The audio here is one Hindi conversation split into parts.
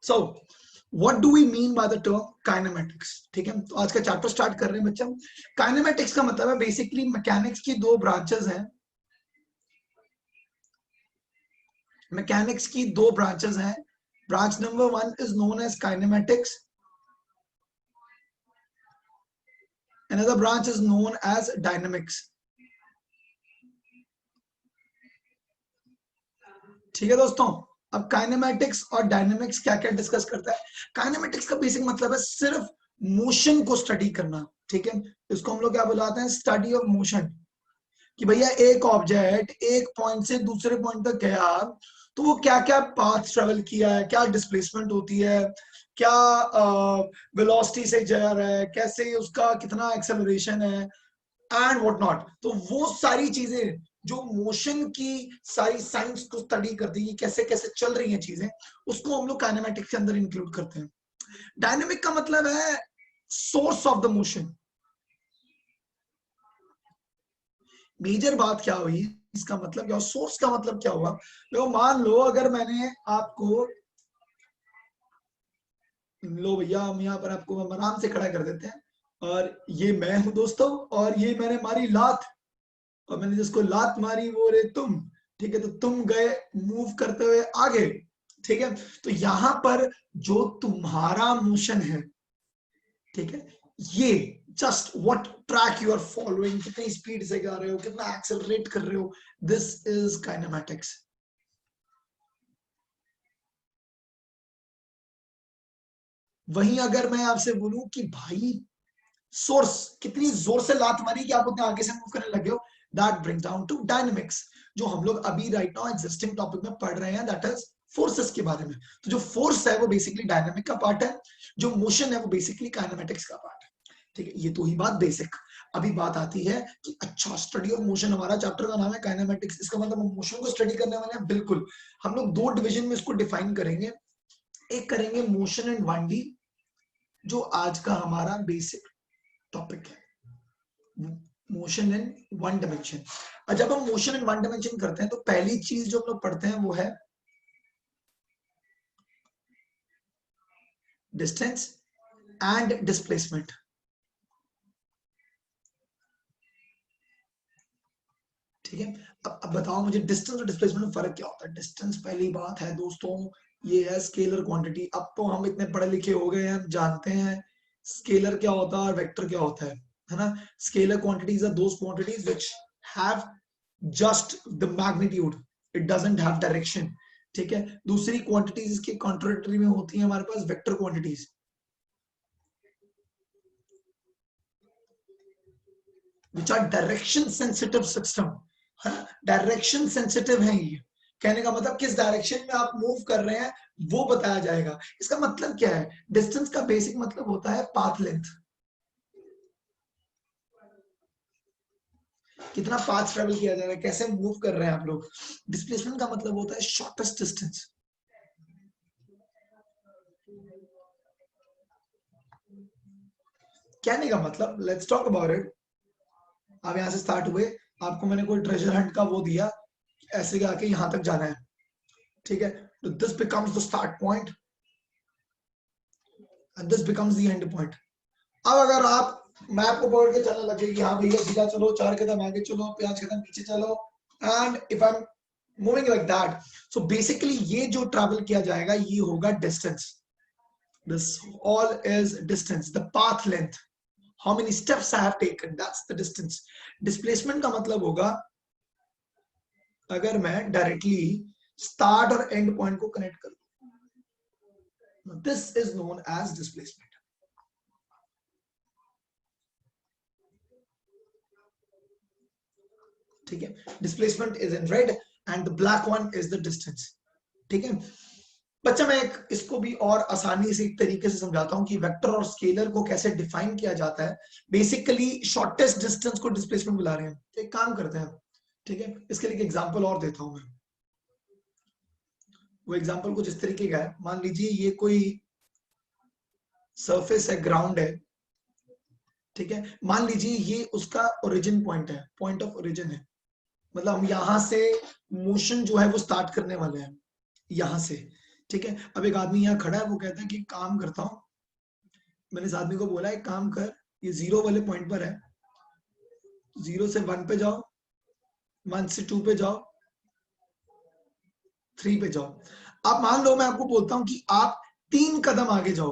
So what do we mean by the term kinematics? ठीक है, तो आज का चैप्टर स्टार्ट कर रहे हैं बच्चा। काइनेमेटिक्स का मतलब है बेसिकली मैकेनिक्स की दो ब्रांचेस हैं। मैकेनिक्स की दो ब्रांचेस हैं। Branch number 1 is known as kinematics, another branch is known as dynamics. ठीक है दोस्तों, अब काइनेमेटिक्स और डायनेमिक्स क्या क्या डिस्कस करता है। काइनेमेटिक्स का बेसिक मतलब है सिर्फ मोशन को स्टडी करना। ठीक है, इसको हम लोग क्या बुलाते हैं, स्टडी ऑफ मोशन। कि भैया एक ऑब्जेक्ट एक पॉइंट से दूसरे पॉइंट तक गया तो वो क्या क्या पाथ ट्रेवल किया है, क्या डिस्प्लेसमेंट होती है, क्या वेलोसिटी से जा रहा है, कैसे उसका कितना एक्सेलरेशन है एंड व्हाट नॉट। तो वो सारी चीजें जो मोशन की सारी साइंस को स्टडी करती है, कैसे कैसे चल रही हैं चीजें, उसको हम लोग काइनेमेटिक्स के अंदर इंक्लूड करते हैं। डायनेमिक का मतलब है source of the motion. Major बात क्या हुई, इसका मतलब क्या, सोर्स का मतलब क्या हुआ। देखो मान लो अगर मैंने आपको, लो भैया हम यहाँ पर आपको हम आराम से खड़ा कर देते हैं, और ये मैं हूं दोस्तों, और ये मैंने मारी लात, और मैंने जिसको लात मारी वो रे तुम। ठीक है, तो तुम गए मूव करते हुए आगे। ठीक है, तो यहां पर जो तुम्हारा मोशन है, ठीक है, ये just what track you are following, कितनी स्पीड से जा रहे हो, कितना एक्सेलरेट कर रहे हो, दिस इज काइनेमैटिक्स। वहीं अगर मैं आपसे बोलूं कि भाई सोर्स कितनी जोर से लात मारी कि आप उतने आगे से मूव करने लगे हो, that brings down to dynamics, जो हम लोग अभी राइट नाउ एग्जिस्टिंग टॉपिक में पढ़ रहे हैं, दैट इज फोर्सेस के बारे में। तो जो फोर्स है वो बेसिकली डायनेमिक का पार्ट है, जो मोशन है वो बेसिकली काइनेमेटिक्स का पार्ट है। ठीक है, ये तो ही बात बेसिक। अभी बात आती है कि अच्छा स्टडी ऑफ मोशन, हमारा चैप्टर का नाम है काइनेमेटिक्स, इसका मतलब हम मोशन को स्टडी करने वाले हैं। बिल्कुल, हम लोग दो डिवीजन में इसको डिफाइन करेंगे। एक करेंगे मोशन इन 1D, जो आज का हमारा बेसिक टॉपिक है, मोशन इन 1 डायमेंशन। और जब हम मोशन इन 1 डायमेंशन करते हैं तो पहली चीज जो हम लोग पढ़ते हैं वो है डिस्टेंस एंड डिस्प्लेसमेंट। ठीक है, अब बताओ मुझे डिस्टेंस और डिस्प्लेसमेंट में फर्क क्या होता है। डिस्टेंस पहली बात है दोस्तों, ये है स्केलर क्वांटिटी। अब तो हम इतने पढ़े लिखे हो गए हैं, हम जानते हैं स्केलर क्या होता है और वेक्टर क्या होता है ना। Scalar quantities are those quantities which have just the magnitude, it doesn't have direction. ठीक है, दूसरी क्वांटिटीज इसके कॉन्ट्रोडक्टरी में होती है हमारे पास vector quantities, which are direction sensitive system, है ना। डायरेक्शन सेंसिटिव है ये, कहने का मतलब किस डायरेक्शन में आप मूव कर रहे हैं वो बताया जाएगा। इसका मतलब क्या है, डिस्टेंस का बेसिक मतलब होता है पाथ लेंथ, कितना पाथ ट्रेवल किया जा रहा है, कैसे मूव कर रहे हैं आप लोग। डिस्प्लेसमेंट का मतलब होता है शॉर्टेस्ट डिस्टेंस। कहने का मतलब, लेट्स टॉक अबाउट इट। आप यहां से स्टार्ट हुए, आपको मैंने कोई ट्रेजर हंट का वो दिया, ऐसे आके यहां तक जाना है। ठीक है, तो this becomes the start point and this becomes the end point. अब अगर आप मैप को पकड़ के चलने लगे कि हाँ भैया सीधा चलो, 4 कदम आगे चलो, 5 कदम पीछे चलो, and if I am moving like that, so basically ये जो ट्रैवल किया जाएगा ये होगा distance. This all is distance, the path length, how many steps I have taken, that's the distance. Displacement का मतलब होगा अगर मैं डायरेक्टली स्टार्ट और एंड पॉइंट को कनेक्ट करूं, this is known as displacement. ठीक है, displacement is in red and the black one is the distance. ठीक है बच्चा, मैं एक इसको भी और आसानी से एक तरीके से समझाता हूं कि वेक्टर और स्केलर को कैसे डिफाइन किया जाता है। बेसिकली शॉर्टेस्ट डिस्टेंस को डिस्प्लेसमेंट बुला रहे हैं। तो एक काम करते हैं, ठीक है, इसके लिए एग्जांपल और देता हूं मैं। वो एग्जांपल कुछ इस तरीके का है, मान लीजिए ये कोई सरफेस है, ग्राउंड है। ठीक है, मान लीजिए ये उसका ओरिजिन पॉइंट है, पॉइंट ऑफ ओरिजिन है, मतलब हम यहां से मोशन जो है वो स्टार्ट करने वाले हैं, यहां से। ठीक है, अब एक आदमी यहाँ खड़ा है, वो कहता है कि काम करता हूं, मैंने इस आदमी को बोला एक काम कर, ये 0 वाले पॉइंट पर है, 0 से 1 पे जाओ, 1 से 2 पे जाओ, 3 पे जाओ। अब मान लो मैं आपको बोलता हूं कि आप 3 कदम आगे जाओ,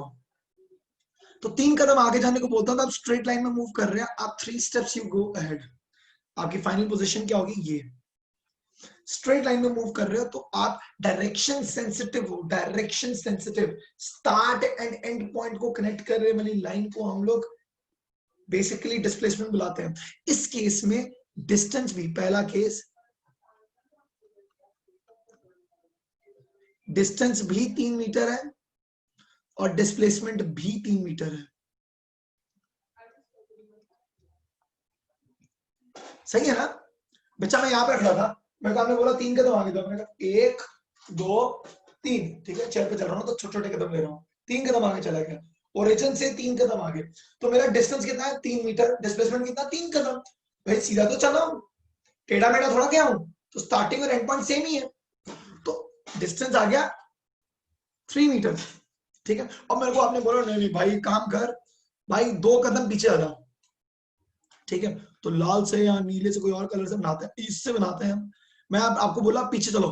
तो 3 कदम आगे जाने को बोलता हूं तो आप स्ट्रेट लाइन में मूव कर रहे हैं, आप 3 स्टेप्स यू गो अहेड, आपकी फाइनल पोजीशन क्या होगी, ये स्ट्रेट लाइन में मूव कर रहे हो तो आप डायरेक्शन सेंसिटिव हो, direction sensitive, start and end point को कनेक्ट कर रहे वाली लाइन को हम लोग बेसिकली डिस्प्लेसमेंट बुलाते हैं। इस केस में डिस्टेंस भी, पहला केस डिस्टेंस भी 3 मीटर है और डिस्प्लेसमेंट भी 3 मीटर है। सही है ना बच्चा, मैं यहां पे खड़ा था, मेरे को आपने बोला 3 कदम आगे जाओ, मैंने कहा 1 2 3, ठीक है, चेयर पे चल रहा हूं तो छोटे छोटे कदम ले रहा हूं, 3 कदम आगे चला गया, ओरिजिन से 3 कदम आगे, तो मेरा डिस्टेंस कितना है 3 मीटर, डिस्प्लेसमेंट कितना 3 कदम, भाई सीधा तो चला हूं, टेढ़ा मेढ़ा थोड़ा क्या हूं, तो स्टार्टिंग और एंड पॉइंट सेम ही है, तो डिस्टेंस आ गया 3 मीटर, ठीक है। अब मेरे को आपने बोला नहीं नहीं भाई काम कर, भाई 2 कदम पीछे आ जा, ठीक है, तो लाल से या नीले से कोई और कलर से बनाते हैं, इससे बनाते हैं हम, मैं आपको बोला पीछे चलो,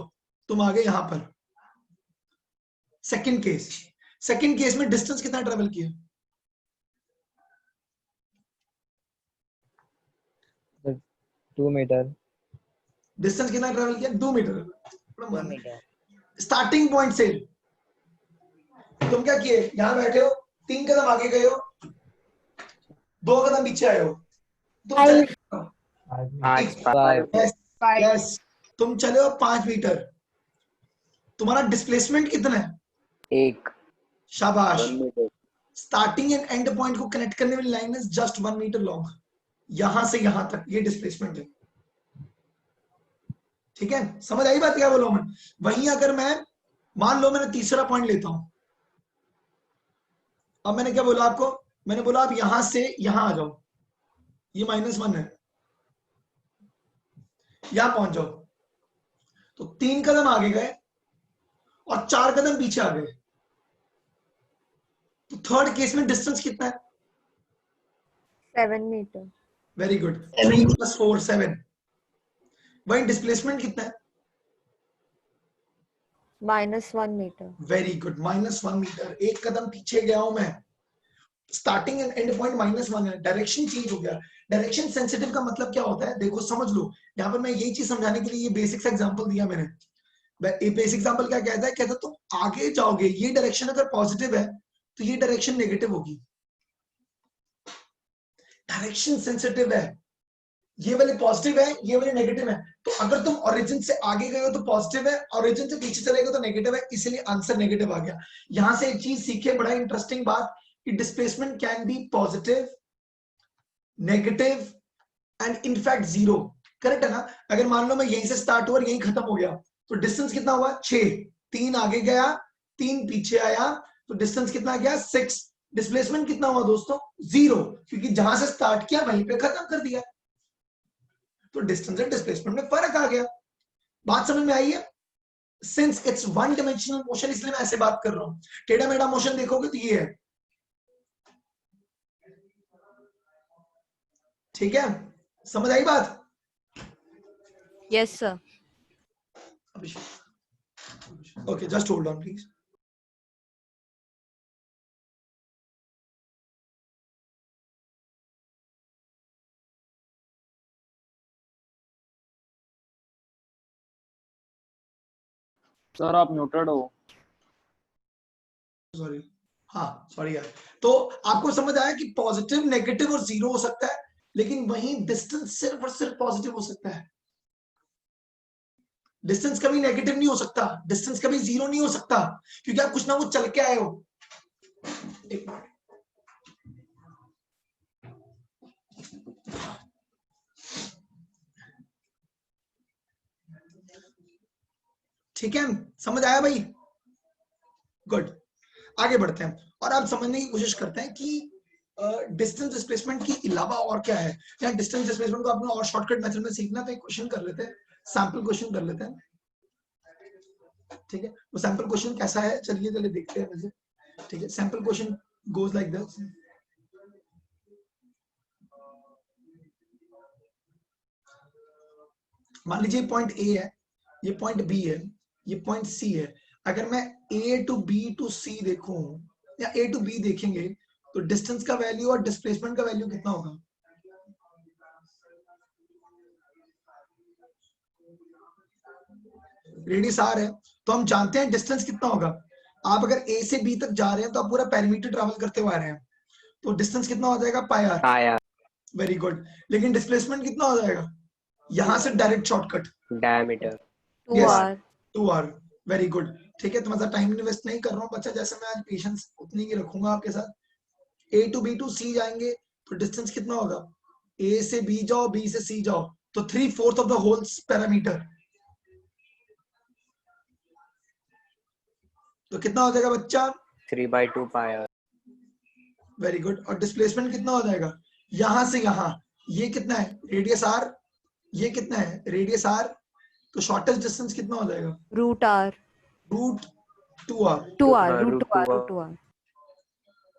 तुम आगे यहां पर, सेकंड केस, सेकंड केस में डिस्टेंस कितना ट्रेवल किया, 2 मीटर, डिस्टेंस कितना ट्रेवल किया 2 मीटर, 2 मीटर, स्टार्टिंग पॉइंट से तुम क्या किए, यहां बैठे हो, 3 कदम आगे गए हो, 2 कदम पीछे आए हो, तुम चले 5, यस, तुम चले हो 5 मीटर, तुम्हारा डिस्प्लेसमेंट कितना है 1, शाबाश, 1 metre. Starting and end point को कनेक्ट करने वाली line is just 1 metre long, यहां से यहां तक ये डिस्प्लेसमेंट है, ठीक है, समझ आई बात क्या बोला मैं। वहीं अगर मैं मान लो मैंने तीसरा पॉइंट लेता हूं, अब मैंने क्या बोला आपको, मैंने बोला आप यहां से यहां आ जाओ, ये -1 है, यहां पहुंच जाओ, तो 3 कदम आगे गए और 4 कदम पीछे आ गए, तो थर्ड केस में डिस्टेंस कितना है 7 मीटर। वेरी गुड, 3 + 4 7, वही डिस्प्लेसमेंट कितना है -1 मीटर। वेरी गुड, -1 मीटर, 1 कदम पीछे गया हूं मैं, स्टार्टिंग एंड एंड पॉइंट -1 है, डायरेक्शन चेंज हो गया। डायरेक्शन सेंसिटिव का मतलब क्या होता है, देखो समझ लो, यहाँ पर मैं यही चीज समझाने के लिए ये बेसिक एग्जांपल दिया मैंने, बेसिक एग्जांपल क्या कहता है, कहता तुम आगे जाओगे, ये डायरेक्शन अगर पॉजिटिव है तो ये डायरेक्शन नेगेटिव होगी, डायरेक्शन सेंसिटिव है, ये वाले पॉजिटिव है, ये वाले नेगेटिव है, तो अगर तुम ओरिजिन से आगे गए हो तो पॉजिटिव है, ओरिजिन से पीछे चले गए तो नेगेटिव है, इसलिए आंसर नेगेटिव आ गया। यहां से एक चीज सीखे, बड़ा इंटरेस्टिंग बात, कि displacement can be positive, negative and in fact 0, correct है ना। अगर मान लो मैं यहीं से स्टार्ट हुआ और यहीं खत्म हो गया, तो डिस्टेंस कितना हुआ 6, 3 आगे गया 3 पीछे आया, तो डिस्टेंस कितना गया 6, डिस्प्लेसमेंट कितना हुआ दोस्तों 0, क्योंकि जहां से स्टार्ट किया वहीं पे खत्म कर दिया, तो डिस्टेंस एंड डिस्प्लेसमेंट में फर्क आ गया। बात समझ में आई है, since it's one dimensional motion इसलिए मैं ऐसे बात कर रहा हूं, टेढ़ा मेढ़ा मोशन देखोगे तो ये है, ठीक है, समझ आई बात। Yes sir. Okay just hold on please. Sir आप म्यूटेड हो। सॉरी, हाँ सॉरी यार, तो आपको समझ आया कि पॉजिटिव, नेगेटिव और 0 हो सकता है, लेकिन वहीं डिस्टेंस सिर्फ और सिर्फ पॉजिटिव हो सकता है, डिस्टेंस कभी नेगेटिव नहीं हो सकता, डिस्टेंस कभी 0 नहीं हो सकता, क्योंकि आप कुछ ना कुछ चल के आए हो। ठीक है, समझ आया भाई, गुड, आगे बढ़ते हैं और आप समझने की कोशिश करते हैं कि डिस्टेंस डिस्प्लेसमेंट के अलावा और क्या है, या डिस्टेंस डिस्प्लेसमेंट को आपने और शॉर्टकट मेथड में सीखना, तो एक क्वेश्चन कर लेते हैं, सैंपल क्वेश्चन कर लेते हैं। ठीक है, वो सैंपल क्वेश्चन कैसा है चलिए चलिए देखते हैं वैसे। ठीक है, sample question goes like this. मान लीजिए पॉइंट ए है, ये पॉइंट बी है, ये पॉइंट सी है। अगर मैं ए टू बी टू सी देखूं या ए टू बी देखेंगे तो डिस्टेंस का वैल्यू और डिस्प्लेसमेंट का वैल्यू कितना होगा? रेडियस आर है तो हम जानते हैं डिस्टेंस कितना होगा। आप अगर ए से बी तक जा रहे हैं तो आप पूरा पेरीमीटर ट्रैवल करते हुए आ रहे हैं, तो डिस्टेंस कितना हो जाएगा? पाई आर। आया वेरी गुड। लेकिन डिस्प्लेसमेंट कितना हो जाएगा? यहां से direct shortcut diameter 2r 2r। Very good. ठीक है, तो मतलब टाइम इन्वेस्ट नहीं कर रहा हूँ बच्चा, जैसे मैं आज पेशेंस उतनी ही रखूंगा आपके साथ। ए टू बी टू सी जाएंगे तो डिस्टेंस कितना होगा? ए से बी जाओ, बी से सी जाओ, तो 3/4 ऑफ द होल पैरामीटर। तो कितना हो जाएगा बच्चा? 3/2 पाई आर। Very good. और डिस्प्लेसमेंट कितना हो जाएगा? यहां से यहां, ये कितना है? Radius R. ये कितना है? Radius R. तो शॉर्टेस्ट डिस्टेंस कितना हो जाएगा? root r root 2r। 2r root root 2r two root 2r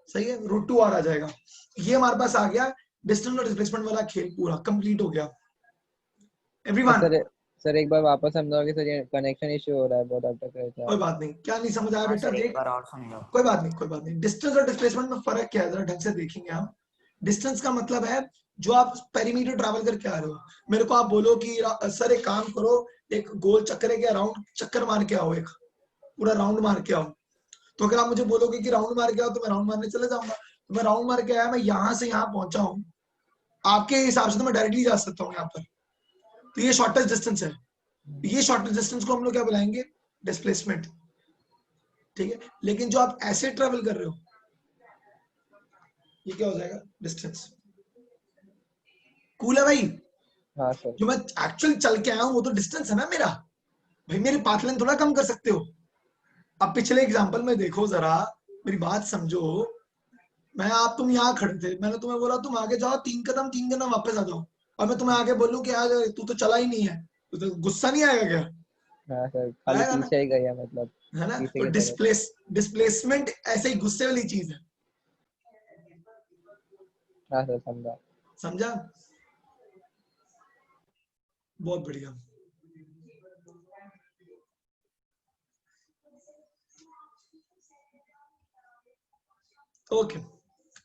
सही है, रूट 2r आ जाएगा। ये हमारे पास आ गया डिस्टेंस और डिस्प्लेसमेंट वाला खेल पूरा कंप्लीट हो गया। एवरीवन, सर सर एक बार वापस समझाओगे सर, ये कनेक्शन इशू हो रहा है बहुत अब तक रहता है। कोई बात नहीं, क्या नहीं समझ आया बेटा? सर एक देख, बार और समझाओ। कोई बात नहीं, कोई बात नहीं। डिस्टेंस और डिस्प्लेसमेंट में फर्क क्या है जरा ढंग से देखेंगे हम। डिस्टेंस का मतलब है जो आप पेरीमीटर ट्रैवल करके आ रहे हो। मेरे को आप बोलो कि सर एक काम करो, एक गोल चक्कर के अराउंड चक्कर मार के आओ, एक पूरा राउंड मार के आओ। तो अगर आप मुझे बोलोगे कि राउंड मार के आओ तो मैं राउंड मारने चले जाऊंगा। तो मैं राउंड मार के आया, मैं यहां से यहां पहुंचा हूं, आपके हिसाब से तो मैं डायरेक्टली जा सकता हूँ यहाँ पर। तो ये शॉर्टेस्ट डिस्टेंस है। ये शॉर्टेस्ट डिस्टेंस को हम लोग क्या बुलाएंगे? डिस्प्लेसमेंट। ठीक है, लेकिन जो आप ऐसे ट्रेवल कर रहे हो, ये क्या हो जाएगा? डिस्टेंस। कूल है भाई? हाँ सर। जो मैं एक्चुअल चल के आया हूं वो तो डिस्टेंस है ना मेरा। भाई मेरी पाथ लेंथ थोड़ा कम कर सकते हो। अब पिछले एग्जांपल में देखो जरा, मेरी बात समझो। तुम यहाँ खड़े थे, मैंने तुम्हें बोला तुम आगे जाओ, 3 कदम वापस आ जाओ, और मैं तुम्हें आगे बोलूं कि यार तू तो चला ही नहीं है, तो गुस्सा नहीं आएगा क्या? हाँ सर, खाली आएगा ना, पीछे ही गया मतलब है ना? पीछे तो की तरफ। डिस्प्लेसमेंट ऐसे ही गुस्से वाली चीज है। हाँ सर समझा। समझा? बहुत बढ़िया। ओके,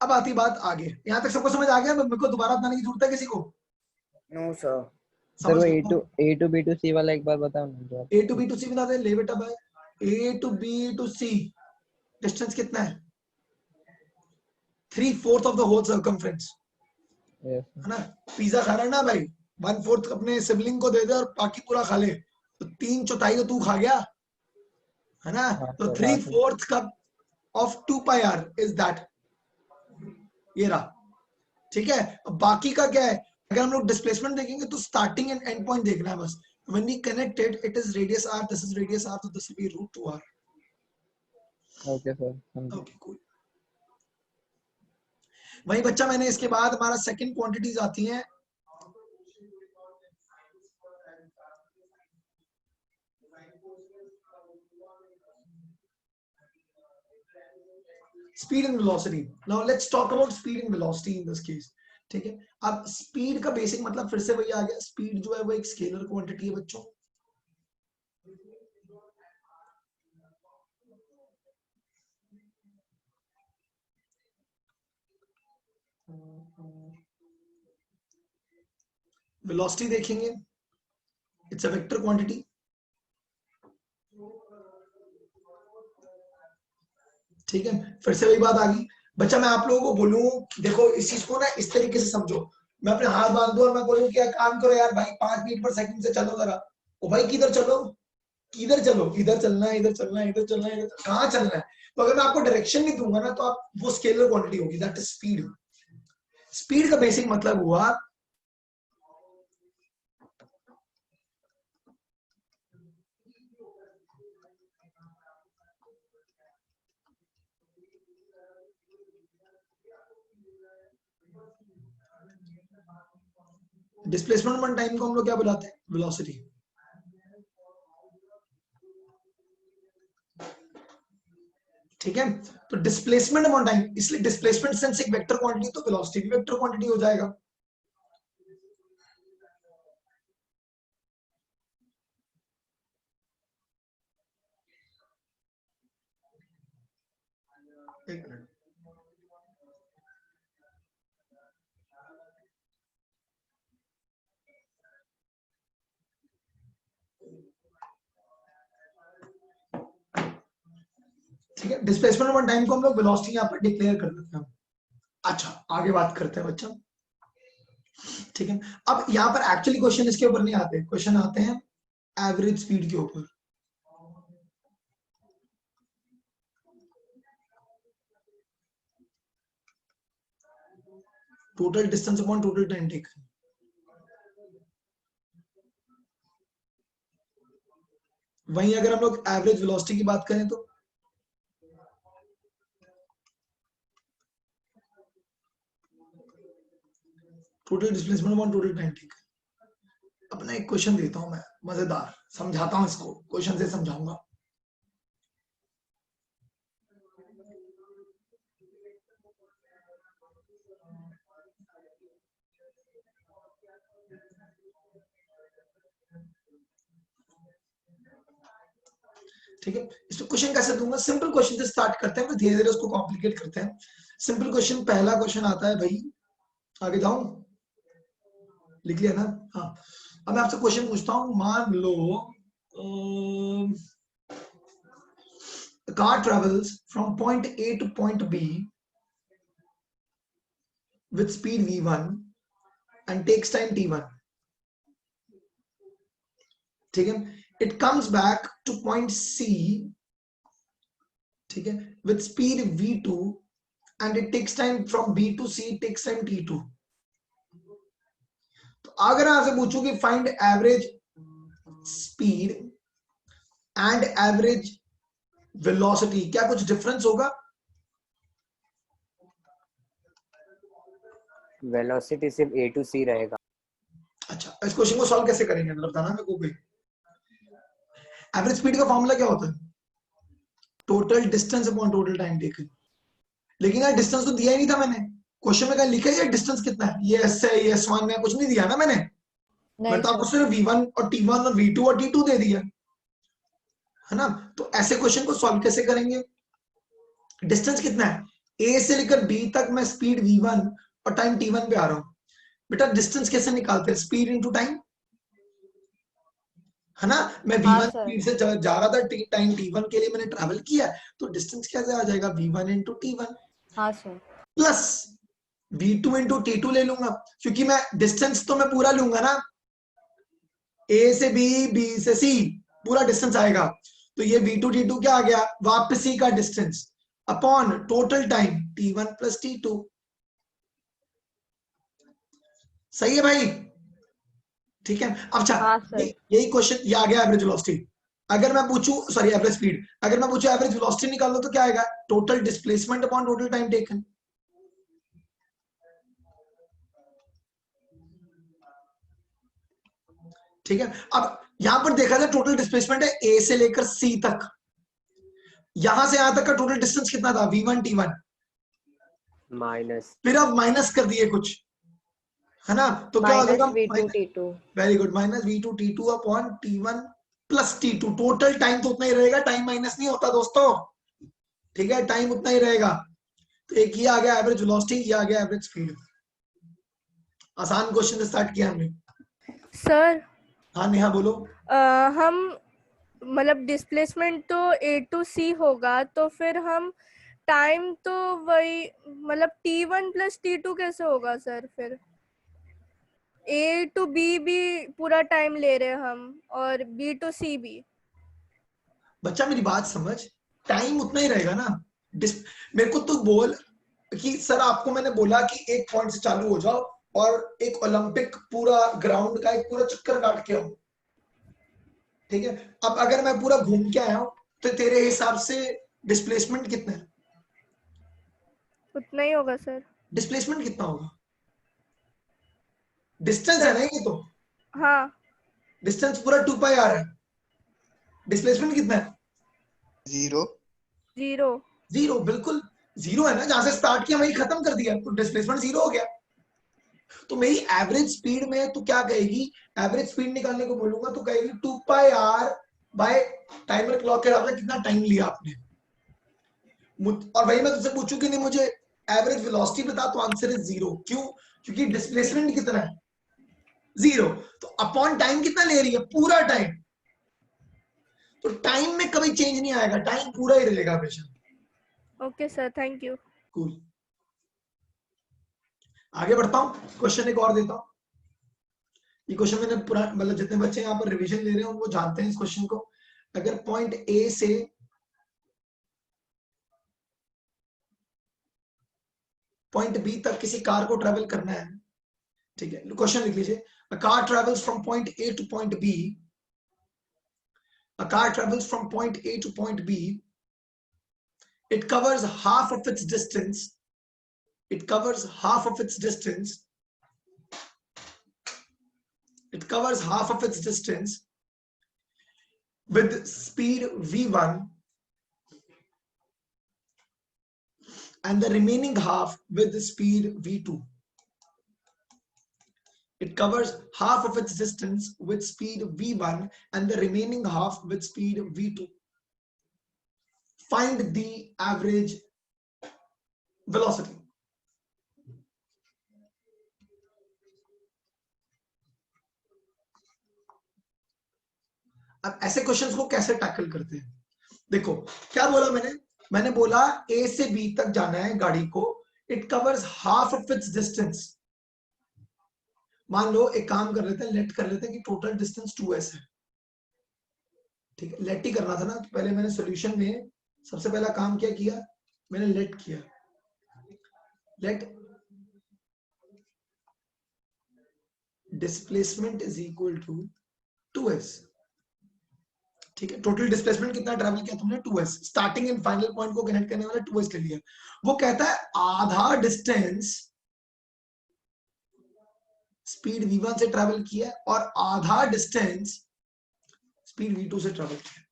अब आती बात आगे। यहाँ तक सबको समझ आ गया? मेरे को दोबारा बताने की जरूरत है किसी को? No sir. सर वो समझ गया? A to B to C वाला एक बार बताओ ना जो A to B to C बता दे, ले बेटा भाई। A to B to C distance कितना है? 3/4 of the whole circumference, yes है ना? पिज्जा खा रहा है ना भाई, 1/4 अपने सिबलिंग को दे दे और बाकी पूरा खा ले, तो 3/4 तो तू खा गया, है ना? हाँ तो सर। हाँ सर 3/4 कप of 2 pi R is that. ये रहा। ठीक है, अब बाकी का क्या है? अगर हम लोग डिस्प्लेसमेंट देखेंगे तो स्टार्टिंग एंड एंड पॉइंट देखना है बस। When we connected, it is radius r, this is radius r, so this will be root 2r. Okay sir समझा। Okay, cool. वही बच्चा, मैंने इसके बाद हमारा सेकंड क्वांटिटीज आती हैं। Speed and velocity. Now let's talk about speed and velocity in this case. ठीक है, अब स्पीड का बेसिक मतलब फिर से वही आ गया। स्पीड जो है वो एक स्केलर क्वांटिटी है बच्चों। वेलोसिटी देखेंगे, इट्स अ वेक्टर क्वांटिटी। ठीक है, फिर से वही बात आ गई बच्चा। मैं आप लोगों को बोलूं, देखो इस चीज को ना इस तरीके से समझो। मैं अपने हाथ बांध दूं और मैं बोलूं कि यार काम करो यार भाई, 5 मीटर पर सेकंड से चलो जरा। ओ भाई किधर चलो? किधर चलो? इधर चलना है, इधर चलना है, इधर चलना है, कहाँ चलना है? तो अगर मैं आपको डायरेक्शन नहीं दूंगा ना तो आप, वो स्केलर क्वांटिटी होगी, दैट इज स्पीड। स्पीड का बेसिक मतलब हुआ डिस्प्लेसमेंट वन टाइम को हम लोग क्या बुलाते हैं? वेलोसिटी। ठीक है, तो डिस्प्लेसमेंट अपॉन टाइम, इसलिए डिस्प्लेसमेंट सिंस एक वेक्टर क्वांटिटी तो वेलोसिटी भी वेक्टर क्वांटिटी हो जाएगा। एक मिनट, ठीक है, डिस्प्लेसमेंट अपॉन टाइम को हम लोग वेलोसिटी यहाँ पर डिक्लेयर कर देते हैं। अच्छा, आगे बात करते हैं बच्चा। ठीक है, अब यहाँ पर एक्चुअली क्वेश्चन इसके ऊपर नहीं आते, क्वेश्चन आते हैं एवरेज स्पीड के ऊपर। Total distance upon total time taken. वहीं अगर हम लोग एवरेज वेलोसिटी की बात करें तो total displacement upon total time taken. अपना एक क्वेश्चन देता हूं मैं, मजेदार समझाता हूं, इसको क्वेश्चन से समझाऊंगा। ठीक है, इसमें क्वेश्चन कैसे दूंगा, सिंपल क्वेश्चन से स्टार्ट करते हैं, फिर धीरे धीरे उसको कॉम्प्लिकेट करते हैं। सिंपल क्वेश्चन, पहला क्वेश्चन आता है भाई, आगे जाऊं, लिख लिया ना? हाँ, अब मैं आपसे क्वेश्चन पूछता हूं, मान लो car travels from point A to point B with speed v1 and takes time t1. ठीक है, it comes back to point c, ठीक है, with speed v2 and it takes time from b to c, takes time t2. तो अगर आपसे पूछूं कि find average speed and average velocity, क्या कुछ डिफरेंस होगा? वेलोसिटी सिर्फ ए टू सी रहेगा। अच्छा, इस क्वेश्चन को सॉल्व कैसे करेंगे, मतलब बताना मेरे को कोई। एवरेज स्पीड का फॉर्मूला क्या होता है? Total distance upon total time taken. लेकिन यार डिस्टेंस तो दिया ही नहीं था मैंने, क्वेश्चन में कहीं लिखा है डिस्टेंस कितना है, ये एस है, ये S1 है, कुछ नहीं दिया ना मैंने। मैं तो आपको सिर्फ V1 और T1 और V2 और T2 दे दिया है ना। तो ऐसे क्वेश्चन को सॉल्व कैसे करेंगे? डिस्टेंस कितना है, A से लेकर B तक मैं स्पीड V1 और टाइम T1 पे आ रहा हूं। बेटा डिस्टेंस कैसे निकालते हैं? स्पीड इनटू टाइम, है ना। मैं V1 स्पीड से जा रहा था, टाइम T1 के लिए मैंने ट्रैवल किया, तो डिस्टेंस कैसे आ जाएगा? V1 into T1 plus V2 into T2 ले लूंगा, क्योंकि मैं डिस्टेंस तो मैं पूरा लूंगा ना, A से B, B से C, पूरा डिस्टेंस आएगा। तो ये V2 T2 क्या आ गया? वापसी का distance upon total time T1 plus T2। सही है भाई? ठीक है, अच्छा यही क्वेश्चन, ये आ गया एवरेज वेलोसिटी। अगर मैं पूछूं, सॉरी एवरेज स्पीड, अगर मैं पूछूं एवरेज वेलोसिटी निकाल लो तो क्या आएगा? Total displacement upon total time taken. ठीक है, अब यहां पर देखा जाए टोटल डिस्प्लेसमेंट है A से लेकर C तक, यहां से यहां तक का टोटल डिस्टेंस कितना था? V1 T1 माइनस, फिर अब माइनस कर दिए कुछ, है ना, तो क्या हो जाएगा? Very good, minus V2 T2 upon T1 plus T2। Total time तो उतना ही रहेगा, टाइम माइनस नहीं होता दोस्तों, ठीक है, टाइम उतना ही रहेगा। तो एक ये आ गया एवरेज वेलोसिटी, ये आ गया एवरेज स्पीड। आसान क्वेश्चन से स्टार्ट किया हमने। सर हाँ नेहा बोलो। हम मतलब डिस्प्लेसमेंट तो A to C होगा, तो फिर हम टाइम तो वही मतलब T1 प्लस T2 कैसे होगा सर? फिर A to B भी पूरा टाइम ले रहे हैं हम, और B to C भी। बच्चा मेरी बात समझ, टाइम उतना ही रहेगा ना। मेरे को तो बोल कि सर आपको मैंने बोला कि एक पॉइंट से चालू हो जाओ और एक ओलंपिक पूरा ग्राउंड का एक पूरा चक्कर काट के आओ, ठीक है। अब अगर मैं पूरा घूम के आया हूं तो तेरे हिसाब से डिस्प्लेसमेंट कितना है? उतना ही होगा सर। डिस्प्लेसमेंट कितना होगा? डिस्टेंस है ना ये तो, हाँ, डिस्टेंस पूरा 2 पाई आ रहा है, डिस्प्लेसमेंट कितना है? जीरो। जीरो, बिल्कुल जीरो है ना, जहां से स्टार्ट किया वही खत्म कर दिया, तो डिस्प्लेसमेंट जीरो हो गया। तो मेरी एवरेज स्पीड में तो क्या कहेगी, एवरेज स्पीड निकालने को बोलूंगा तो कहेगी 2 pi are bye timer clock के हिसाब से कितना टाइम लिया आपने। और वही मैं तुझसे पूछूं कि नहीं मुझे एवरेज वेलोसिटी बता, तो आंसर इज जीरो। क्यों? क्योंकि डिस्प्लेसमेंट कितना है, जीरो। तो अपॉन टाइम कितना ले रही है, पूरा टाइम। तो टाइम में कभी चेंज नहीं आएगा, टाइम पूरा ही रहेगा हमेशा। Okay sir, thank you. Cool. आगे बढ़ता हूं, क्वेश्चन एक और देता हूं। ये क्वेश्चन मैंने पुराना, मतलब जितने बच्चे यहाँ पर रिवीजन ले रहे हैं वो जानते हैं इस क्वेश्चन को। अगर पॉइंट ए से पॉइंट बी तक किसी कार को ट्रेवल करना है, ठीक है, क्वेश्चन लिख लीजिए। A car travels from point A to point B, a car travels from point A to point B, it covers half of its distance, it covers half of its distance, it covers half of its distance with speed v1 and the remaining half with speed v2. It covers half of its distance with speed v1 and the remaining half with speed v2. Find the average velocity. अब ऐसे क्वेश्चंस को कैसे टैकल करते हैं, देखो क्या बोला मैंने बोला ए से बी तक जाना है गाड़ी को, it covers half of its distance. मान लो एक काम कर लेते हैं, लेट कर लेते हैं कि टोटल डिस्टेंस 2s है, ठीक है, लेट ही करना था ना। तो पहले मैंने सॉल्यूशन में सबसे पहला काम क्या किया, मैंने लेट किया, let displacement is equal to 2s, ठीक है। टोटल डिस्प्लेसमेंट कितना ट्रैवल किया तुमने, 2s। Starting and final point को कनेक्ट करने वाला 2s ले लिया। वो कहता है आधा डिस्टेंस स्पीड v1 से ट्रैवल किया और आधा डिस्टेंस स्पीड v2 से ट्रैवल किया,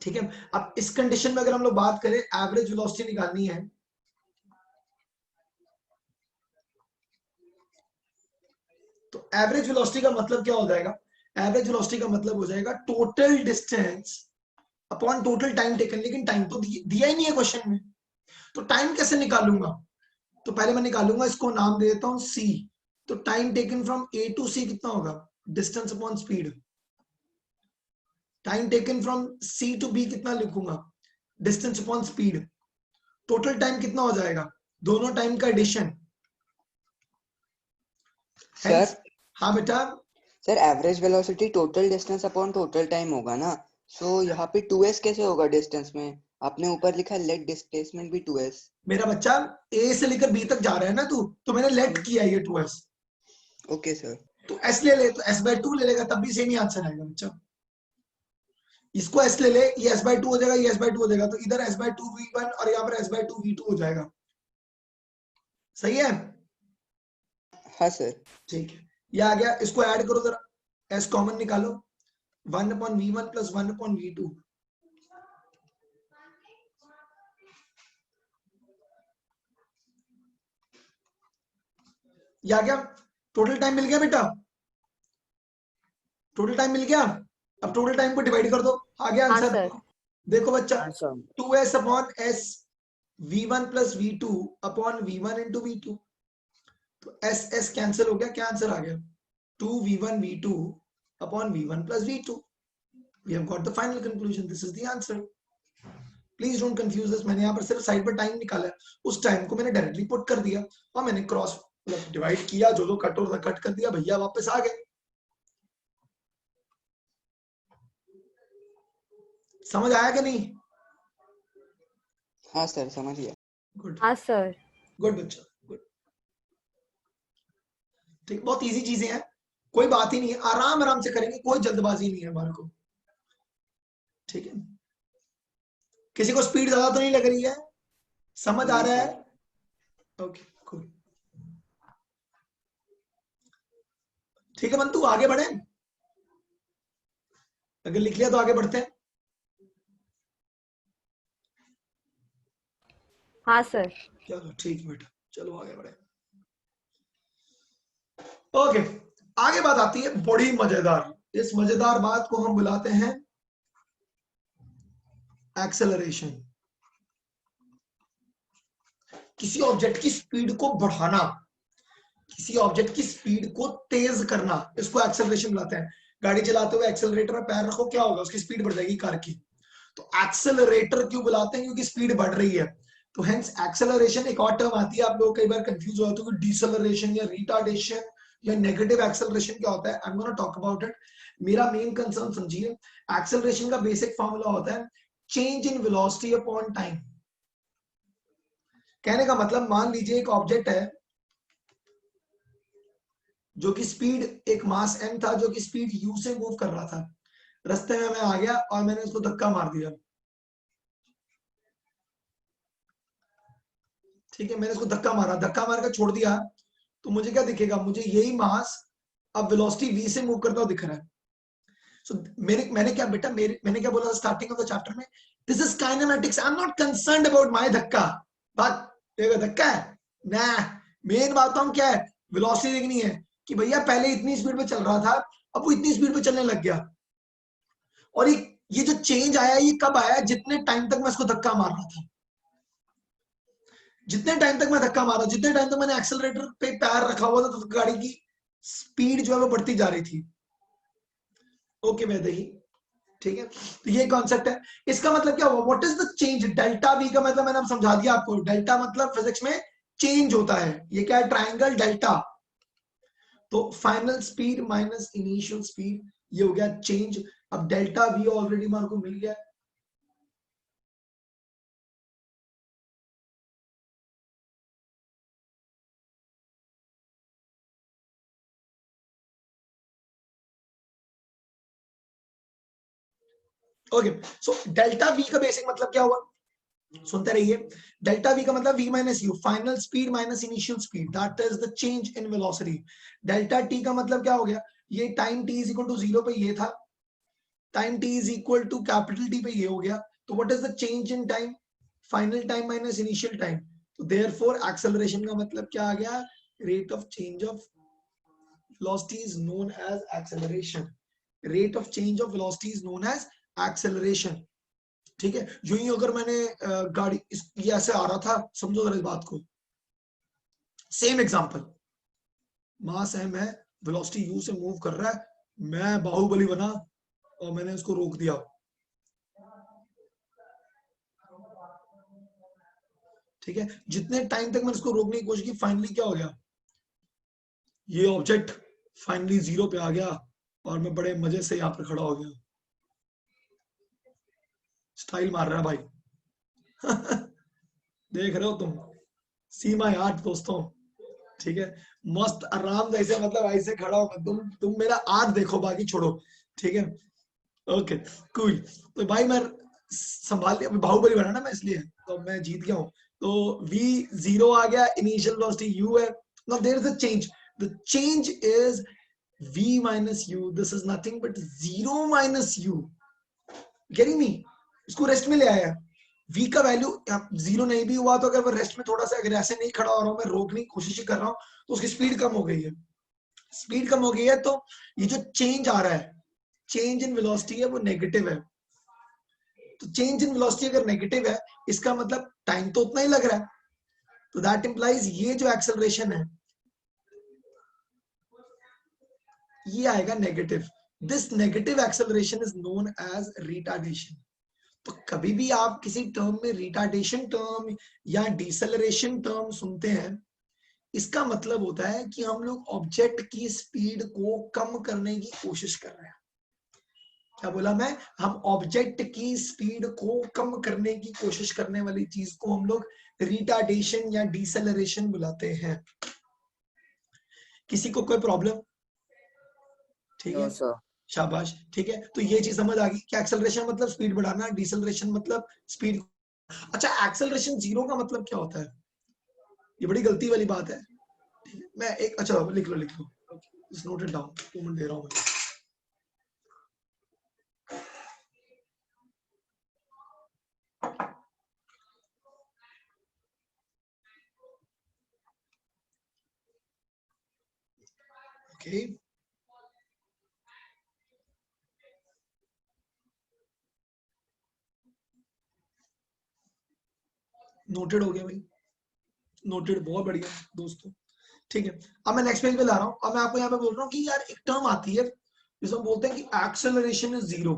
ठीक है। अब इस कंडीशन में अगर हम लोग बात करें एवरेज वेलोसिटी निकालनी है, तो एवरेज वेलोसिटी का मतलब क्या हो जाएगा, एवरेज वेलोसिटी का मतलब हो जाएगा total distance upon total time taken. लेकिन टाइम तो दिया ही नहीं है क्वेश्चन में, तो टाइम कैसे निकालूंगा, तो पहले मैं निकालूंगा, इसको नाम दे देता हूं c। तो time taken from a to c कितना होगा, distance upon speed. Time taken from c to b कितना लिखूंगा, distance upon speed. Total time कितना हो जाएगा, दोनों टाइम का एडिशन। सर हाँ बेटा, sir average velocity total distance upon total time होगा ना, सो यहाँ पे 2s कैसे होगा डिस्टेंस में? आपने ऊपर लिखा लेट डिस्प्लेसमेंट भी 2s। मेरा बच्चा a से लेकर b तक जा रहा है ना तू, तो मैंने लेट किया ये 2s। Okay sir. तो s ले ले, तो s/2 ले लेगा, तब भी सेम ही आंसर आएगा बच्चा। इसको s ले ले, ये s/2 हो जाएगा, ये s/2 हो जाएगा, तो इधर s/2 v1 और यहाँ पर s/2 v2 हो जाएगा। सही है? हाँ सर। ठीक है, ये आ गया। इसको ऐड करो जरा, s कॉमन निकालो, 1/v1 प्लस 1/v2। ये आ गया। टोटल टाइम मिल गया बेटा, टोटल टाइम मिल गया। अब टोटल टाइम को डिवाइड कर दो, आ गया हाँ आंसर। सर। देखो बच्चा, हाँ sir. 2s upon s v1 plus v2 upon v1 into v2, तो s s कैंसिल हो गया, क्या आंसर आ गया, 2v1 v2 upon v1 plus v2। We have got the final conclusion. This is the answer. Please don't confuse this. मैंने यहाँ पर सिर्फ साइड पर टाइम निकाला है, उस टाइम को मैंने डायरेक्टली पुट कर दिया और मैंने क्रॉस मतलब डिवाइड किया, जो जो कट हो रहा कट कर दिया, भैया वापस आ गए। समझ आया कि नहीं? हाँ सर समझ गया। गुड हाँ सर। गुड बच्चा, गुड। ठीक, बहुत इजी चीजें हैं, कोई बात ही नहीं है, आराम आराम से करेंगे, कोई जल्दबाजी नहीं है हमारे को, ठीक है। किसी को स्पीड ज्यादा तो नहीं लग रही है, समझ आ रहा है? ओके कूल, ठीक है बंतु, आगे बढ़े। अगर लिख लिया तो आगे बढ़ते हैं। हाँ सर। चलो ठीक है बेटा, चलो आगे बढ़े। ओके, आगे बात आती है बड़ी मजेदार। इस मजेदार बात को हम बुलाते हैं एक्सेलरेशन। किसी ऑब्जेक्ट की स्पीड को बढ़ाना, किसी ऑब्जेक्ट की स्पीड को तेज करना, इसको एक्सेलरेशन बुलाते हैं। गाड़ी चलाते हुए एक्सेलरेटर में पैर रखो, क्या होगा? उसकी स्पीड बढ़ जाएगी कार की। तो एक्सेलरेटर क्यों बुलाते हैं? क्योंकि स्पीड बढ़ रही है। तो हेंस एक्सेलरेशन। एक और टर्म आती है, आप लोग कई बार कंफ्यूज हो जाते हो कि डिसेलरेशन या रिटार्डेशन या नेगेटिव एक्सेलरेशन क्या होता है। I am gonna talk about it. मेरा मेन कंसर्न समझिए, एक्सेलरेशन का बेसिक फॉर्मूला होता है change in velocity upon time. कहने का मतलब, मान लीजिए एक ऑब्जेक्ट है जो कि स्पीड, एक मास m था जो कि स्पीड u से मूव कर रहा था। रास्ते में मैं आ गया और मैंने उसको धक्का मार दिया। ठीक है, मैंने उसको धक्का मारा, धक्का मार कर छोड़ दिया, तो मुझे क्या दिखेगा? मुझे यही मास अब वेलोसिटी v से मूव करता हुआ दिख रहा है। सो मैंने क्या बेटा, मैंने क्या बोला स्टार्टिंग ऑफ द चैप्टर में? This is kinematics, I am not concerned about my धक्का। बात देखो, धक्का है ना, मेन बात हम क्या है, वेलोसिटी देखनी है कि भैया पहले इतनी स्पीड पे चल रहा था, अब वो इतनी स्पीड पे चलने लग गया। और ये जो चेंज आया, ये कब आया? जितने टाइम तक मैं इसको धक्का मार रहा था, जितने टाइम तक मैं धक्का मारा, जितने टाइम तक मैंने एक्सेलरेटर पे पैर रखा हुआ था, तो गाड़ी की स्पीड जो है वो बढ़ती जा रही थी। ओके वैदेही, ठीक है, तो ये कॉन्सेप्ट है। इसका मतलब क्या हुआ? What is the change? Delta we का मतलब मैंने समझा दिया आपको। डेल्टा मतलब फिजिक्स में चेंज होता है। ये क्या है? Triangle delta. तो final speed minus initial speed, ये हो गया चेंज। अब डेल्टा वी ऑलरेडी मेरे को मिल गया। ओके, सो डेल्टा वी का बेसिक मतलब क्या हुआ? सुनते रहिए। डेल्टा वी का मतलब v minus u, final speed minus initial speed, that is the change in velocity. Delta t का मतलब क्या हो गया? ये time t is equal to 0 पे ये था, time t is equal to capital T पे ये हो गया। तो what is the change in time? Final time minus initial time. तो देयरफॉर एक्सेलरेशन का मतलब क्या आ गया? Rate of change of velocity is known as acceleration. Rate of change of velocity is known as acceleration. ठीक है, यूं ही अगर मैंने गाड़ी ये ऐसे आ रहा था, समझो जरा इस बात को। सेम एग्जांपल, मास है, मैं वेलोसिटी u से मूव कर रहा है, मैं बाहुबली बना और मैंने उसको रोक दिया। ठीक है, जितने टाइम तक मैंने उसको रोकने की कोशिश की, फाइनली क्या हो गया? ये ऑब्जेक्ट फाइनली 0 पे आ गया और मैं बड़े मजे से यहाँ पे खड़ा हो गया। स्टाइल मार रहा है भाई। देख रहे हो तुम, सी माय आर्ट दोस्तों। ठीक है, मस्त आराम ऐसे, मतलब ऐसे खड़ा हो मैं, तुम मेरा आर्ट देखो, बाकी छोड़ो। ठीक है, ओके कूल। तो भाई मैं संभाल लिया, बाहुबली बना ना मैं, इसलिए तो मैं जीत गया हूँ। तो v0 आ गया, इनिशियल वेलोसिटी u है। Now there is a change, the change is v minus u, this is nothing but 0 minus u, getting me? इसको रेस्ट में ले आया। v का वैल्यू 0 नहीं भी हुआ तो अगर मैं रेस्ट में थोड़ा सा, अगर ऐसे नहीं खड़ा हो रहा हूं, मैं रोकने की कोशिश ही कर रहा हूं, तो उसकी स्पीड कम हो गई है। स्पीड कम हो गई है, तो ये जो चेंज आ रहा है, चेंज इन वेलोसिटी है, वो नेगेटिव है। तो चेंज इन वेलोसिटी अगर नेगेटिव है, इसका मतलब टाइम तो उतना ही लग रहा है। तो दैट इंप्लाइज ये जो एक्सेलरेशन है, ये आएगा negative. This negative acceleration is known as retardation. तो कभी भी आप किसी टर्म में रिटार्डेशन टर्म या डिसेलरेशन टर्म सुनते हैं, इसका मतलब होता है कि हम लोग ऑब्जेक्ट की स्पीड को कम करने की कोशिश कर रहे हैं। क्या बोला मैं? हम ऑब्जेक्ट की स्पीड को कम करने की कोशिश करने वाली चीज को हम लोग रिटार्डेशन या डिसेलरेशन बुलाते हैं। किसी को कोई प्रॉब्लम? ठीक है, शाबाश। ठीक है, तो ये चीज समझ आ गई कि एक्सेलरेशन मतलब स्पीड बढ़ाना, डिसेलरेशन मतलब स्पीड। अच्छा, एक्सेलरेशन 0 का मतलब क्या होता है? ये बड़ी गलती वाली बात है। ठीक है, मैं एक, अच्छा लिख लो, नोट इट डाउन, 2 मिनट दे रहा हूं मैं। ओके, नोटेड हो गया भाई, नोटेड, बहुत बढ़िया दोस्तों। ठीक है, अब मैं नेक्स्ट पेज पे ला रहा हूं। अब मैं आपको यहाँ पे बोल रहा हूँ कि यार एक टर्म आती है जिसमें बोलते हैं कि एक्सेलरेशन इज जीरो।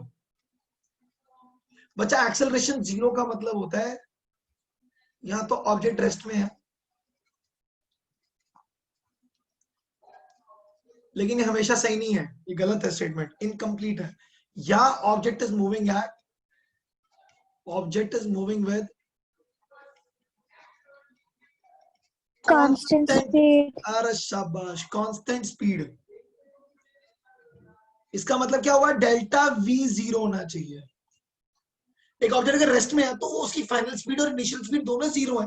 बच्चा एक्सेलरेशन जीरो का मतलब होता है यहाँ तो ऑब्जेक्ट रेस्ट में है, लेकिन ये हमेशा सही नहीं है, ये गलत है, स्टेटमेंट इनकम्प्लीट है। या object is moving at, object is moving with Constant speed. अरे शाबाश, कांस्टेंट स्पीड। इसका मतलब क्या हुआ, डेल्टा वी जीरो होना चाहिए। एक ऑब्जेक्ट अगर रेस्ट में है तो उसकी फाइनल स्पीड और इनिशियल स्पीड दोनों जीरो है,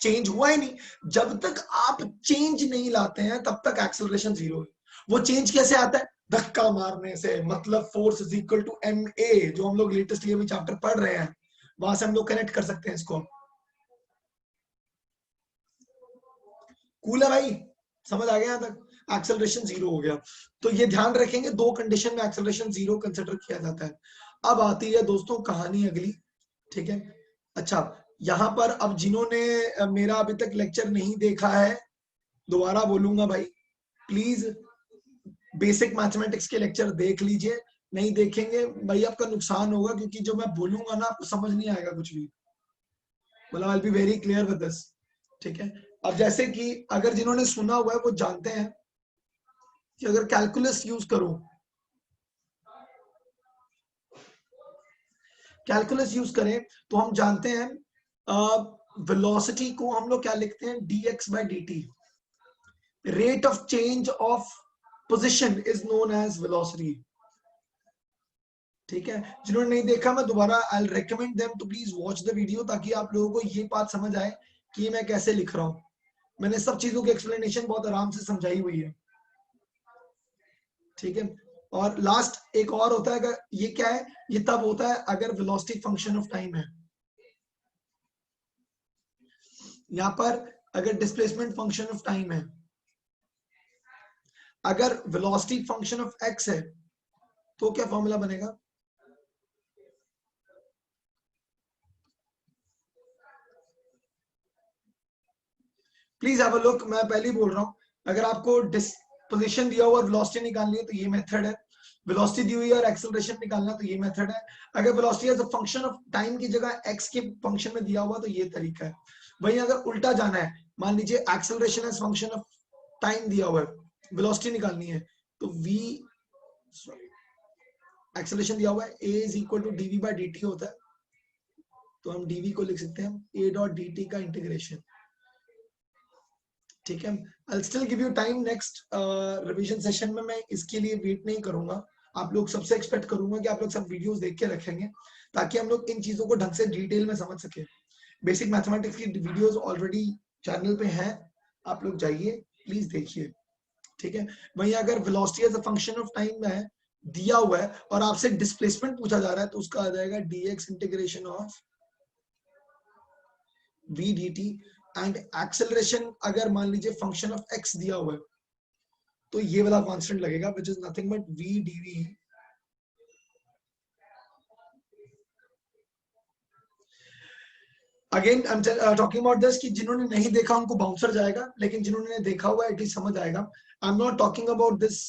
चेंज हुआ ही नहीं। जब तक आप चेंज नहीं लाते हैं तब तक एक्सेलरेशन जीरो है। वो चेंज कैसे आता है, धक्का मारने से, मतलब force is equal to m a, जो हम लोग लेटेस्ट ये भी चैप्टर पढ़ रहे हैं, वहां से हम लोग कनेक्ट कर सकते हैं इसको। कूल है भाई, समझ आ गया यहाँ तक, एक्सेलरेशन जीरो हो गया। तो ये ध्यान रखेंगे, दो कंडीशन में एक्सेलरेशन जीरो कंसिडर किया जाता है। अब आती है दोस्तों कहानी अगली, ठीक है। अच्छा, यहाँ पर अब जिन्होंने मेरा अभी तक लेक्चर नहीं देखा है, दोबारा बोलूंगा भाई, प्लीज बेसिक मैथमेटिक्स के लेक्चर देख लीजिए। नहीं देखेंगे भाई आपका नुकसान होगा, क्योंकि जो मैं बोलूंगा ना आपको समझ नहीं आएगा कुछ भी। मतलब I will be very clear with this, ठीक है। अब जैसे कि अगर जिन्होंने सुना हुआ है वो जानते हैं कि अगर कैलकुलस यूज करो, कैलकुलस यूज करें तो हम जानते हैं वेलोसिटी को हम लोग क्या लिखते हैं, dx by dt। Rate of change of position is known as velocity, ठीक है। जिन्होंने नहीं देखा, मैं दोबारा I recommend them to please watch the video, ताकि आप लोगों को ये बात समझ आए कि मैं कैसे लिख रहा हूं। मैंने सब चीजों की एक्सप्लेनेशन बहुत आराम से समझाई हुई है, ठीक है। और लास्ट एक और होता है, अगर ये क्या है, ये तब होता है अगर वेलोसिटी फंक्शन ऑफ टाइम है। यहां पर अगर डिस्प्लेसमेंट फंक्शन ऑफ टाइम है, अगर वेलोसिटी फंक्शन ऑफ एक्स है, तो क्या फॉर्मूला बनेगा, प्लीज हैव अ लुक। मैं पहले ही बोल रहा हूं, अगर आपको पोजीशन दिया हुआ और वेलोसिटी निकालनी है तो ये मेथड है, वेलोसिटी दी हुई है और एक्सेलरेशन निकालना तो ये मेथड है। अगर velocity as a function of time की जगह एक्स के फंक्शन में दिया हुआ तो ये तरीका है। वहीं अगर उल्टा जाना है, मान लीजिए acceleration as function of time दिया हुआ है, वेलोसिटी निकालनी है, तो v एक्सेलरेशन दिया हुआ है a is equal to dv by dt होता है, तो हम dv को लिख सकते हैं a डॉट dt का इंटीग्रेशन, ठीक है। I'll still give you time next revision session में, मैं इसके लिए वेट नहीं करूंगा। आप लोग सबसे एक्सपेक्ट करूंगा कि आप लोग सब वीडियोस देख के रखेंगे, ताकि हम लोग इन चीजों को ढंग से डिटेल में समझ सके। बेसिक मैथमेटिक्स की वीडियोस ऑलरेडी चैनल पे हैं, आप लोग जाइए प्लीज देखिए, ठीक है। वहीं अगर velocity as a function of time है दिया हुआ है और आपसे डिस्प्लेसमेंट पूछा जा रहा है, तो उसका आ जाएगा dx integration of v dt। And acceleration अगर मान लीजिए फंक्शन ऑफ x दिया हुआ है, तो ये वाला कांस्टेंट लगेगा, which is nothing but v dv। Again I am talking about this कि जिन्होंने नहीं देखा उनको बाउंसर जाएगा, लेकिन जिन्होंने देखा हुआ है एटलीस्ट समझ आएगा। I am not talking about this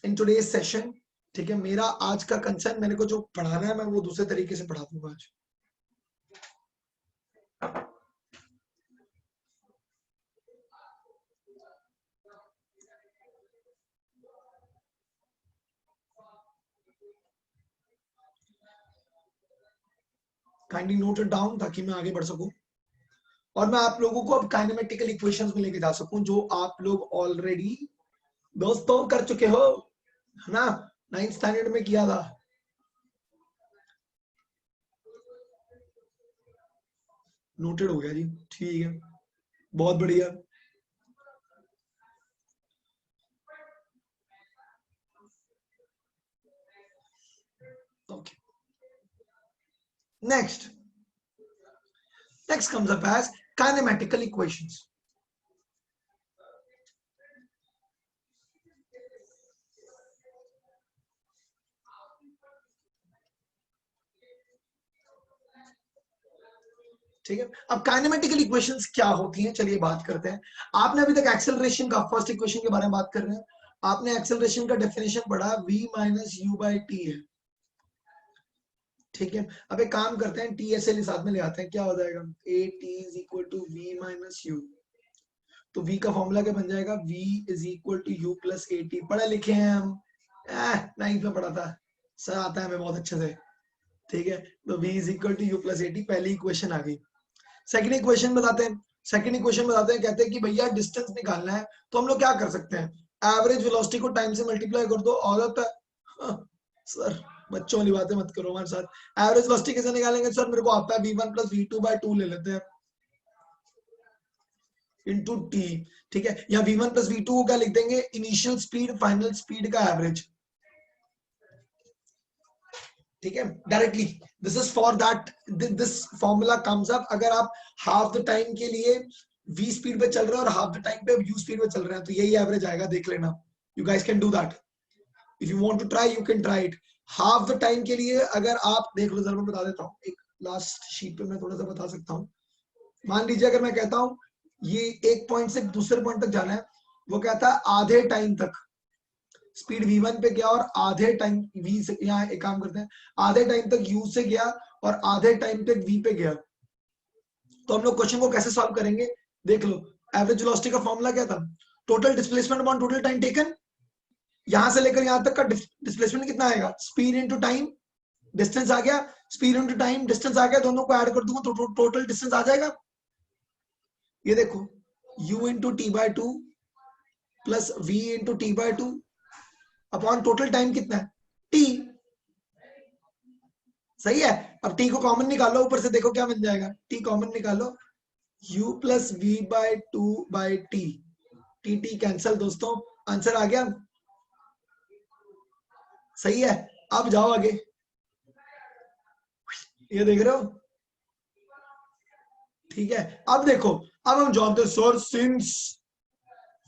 in today's session, ठीक है। मेरा आज का कंसर्न, मेरे को जो पढ़ाना है मैं वो दूसरे तरीके से पढ़ा दूंगा आज। काइंडली नोट इट डाउन ताकि मैं आगे बढ़ सकूं और मैं आप लोगों को अब काइनेमेटिकल इक्वेशंस में लेके जा सकूं, जो आप लोग ऑलरेडी दोस्तों कर चुके हो, है ना, 9th स्टैंडर्ड में किया था। नोटेड हो गया जी, ठीक है, बहुत बढ़िया। Okay, next comes up as kinematical equations। ठीक है, अब काइनेमेटिकल इक्वेशंस क्या होती हैं, चलिए बात करते हैं। आपने अभी तक एक्सेलरेशन का फर्स्ट इक्वेशन के बारे में बात कर रहे हैं। आपने एक्सेलरेशन का डेफिनेशन पढ़ा, v minus you by T है। ठीक है, अब एक काम करते हैं, टी ऐसे साथ में ले आते हैं, क्या हो जाएगा, a t is equal to v minus u. तो v का फॉर्मूला क्या बन जाएगा, v is equal to u plus a t. पढ़े लिखे हैं हम, नाइन्थ में पढ़ा था, सर आता है हमें बहुत अच्छे से। ठीक है, तो v is equal to u plus a t, पहली इक्वेशन आ गई। सेकंड इक्वेशन बताते हैं, कहते हैं कि भैया डिस्टेंस निकालना है, तो हम लोग क्या कर सकते हैं, एवरेज वेलोसिटी को टाइम से मल्टीप्लाई कर दो, और होता है। सर बच्चों वाली बातें मत करो हमारे साथ। एवरेज वेलोसिटी कैसे निकालेंगे, सर मेरे को आता है v1 प्लस v2 बाय 2 ले लेते हैं इनटू t। ठीक है, या v1 प्लस v2 को क्या लिख देंगे, इनिशियल स्पीड फाइनल स्पीड का एवरेज। ठीक है, directly this is for that, this formula comes up अगर आप हाफ द टाइम के लिए v स्पीड पे चल रहे हैं और हाफ द टाइम पे u स्पीड पे चल रहे हैं, तो यही एवरेज आएगा, देख लेना। You guys can do that, if you want to try you can try it. Half the time के लिए अगर आप देख लो, जरा मैं बता देता हूँ, एक लास्ट शीट पे मैं थोड़ा सा बता सकता हूँ। मान लीजिए अगर मैं कहता हूँ ये एक पॉइंट से दूसरे पॉइंट तक जाना है, वो कहता है आधे टाइम तक स्पीड v1 पे गया और आधे टाइम v से, यहाँ एक काम करते हैं, आधे टाइम तक u से गया और आधे टाइम तक v पे गया। तो हम लोग क्वेश्चन को कैसे सॉल्व करेंगे, देख लो। एवरेज वेलोसिटी का फॉर्मूला क्या था, total displacement upon total time taken. यहां से लेकर यहां तक का डिस्प्लेसमेंट कितना आएगा, स्पीड इनटू टाइम, डिस्टेंस आ गया, स्पीड इनटू टाइम डिस्टेंस आ गया, दोनों को ऐड कर दूंगा तो टोटल डिस्टेंस आ जाएगा। ये देखो, u into T by two plus v into T by two upon total time कितना है, t। सही है, अब t को कॉमन निकालो, ऊपर से देखो क्या बन जाएगा, t कॉमन निकालो, u plus v by two by t, t t cancel दोस्तों, आंसर आ गया। सही है, अब जाओ आगे, ये देख रहे हो। ठीक है, अब देखो, अब हम जानते हैं sir since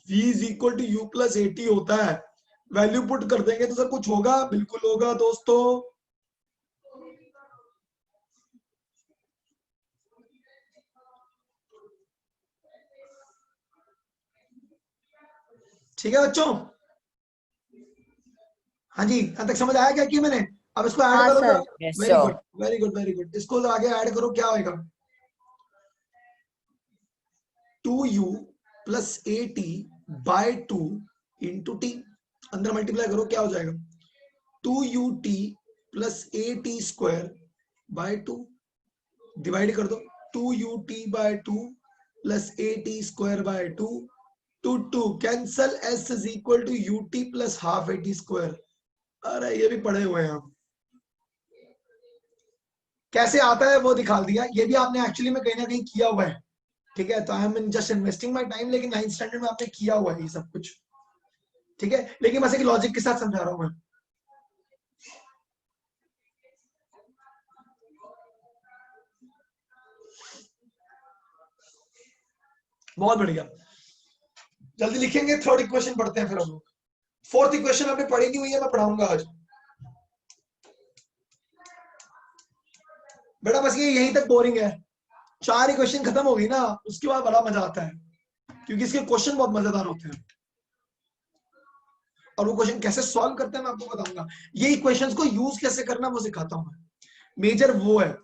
v is equal to u plus a t होता है, वैल्यू पुट कर देंगे तो सर कुछ होगा, बिल्कुल होगा दोस्तों। ठीक है बच्चों, हाँ जी, अब तक समझ आया क्या किया मैंने। अब इसको ऐड हाँ करो, sir. Yes, very sir. Good very good very good, इसको आगे ऐड करो, क्या होगा, 2u plus a t by 2 into t, अंदर मल्टीप्लाई करो, क्या हो जाएगा, 2ut plus a T square by 2, divide कर दो, 2ut by 2 plus a T square by 2, 2 cancel, s is equal to ut plus half A T square. अरे ये भी पढ़े हुए हैं हम, कैसे आता है वो दिखा दिया, ये भी आपने एक्चुअली में कहीं ना कहीं किया हुआ है। ठीक है, तो I am just investing my time, लेकिन 9th स्टैंडर्ड में आपने किया हुआ है ये सब कुछ। ठीक है, लेकिन बस एक लॉजिक के साथ समझा रहा हूं मैं। बहुत बढ़िया, जल्दी लिखेंगे, थर्ड इक्वेशन पढ़ते हैं फिर हम लोग। फोर्थ इक्वेशन आपने पढ़ी नहीं हुई है, मैं पढ़ाऊंगा आज बेटा, बस ये यहीं तक बोरिंग है, 4 इक्वेशन खत्म हो गई ना, उसके बाद बड़ा मजा आता है, क्योंकि इसके क्वेश्चन बहुत मजेदार होते हैं, और वो क्वेश्चन कैसे सॉल्व करते हैं मैं आपको बताऊंगा। ये इक्वेशंस को यूज कैसे करना वो सिखाता हूं मैं, मेजर वो है,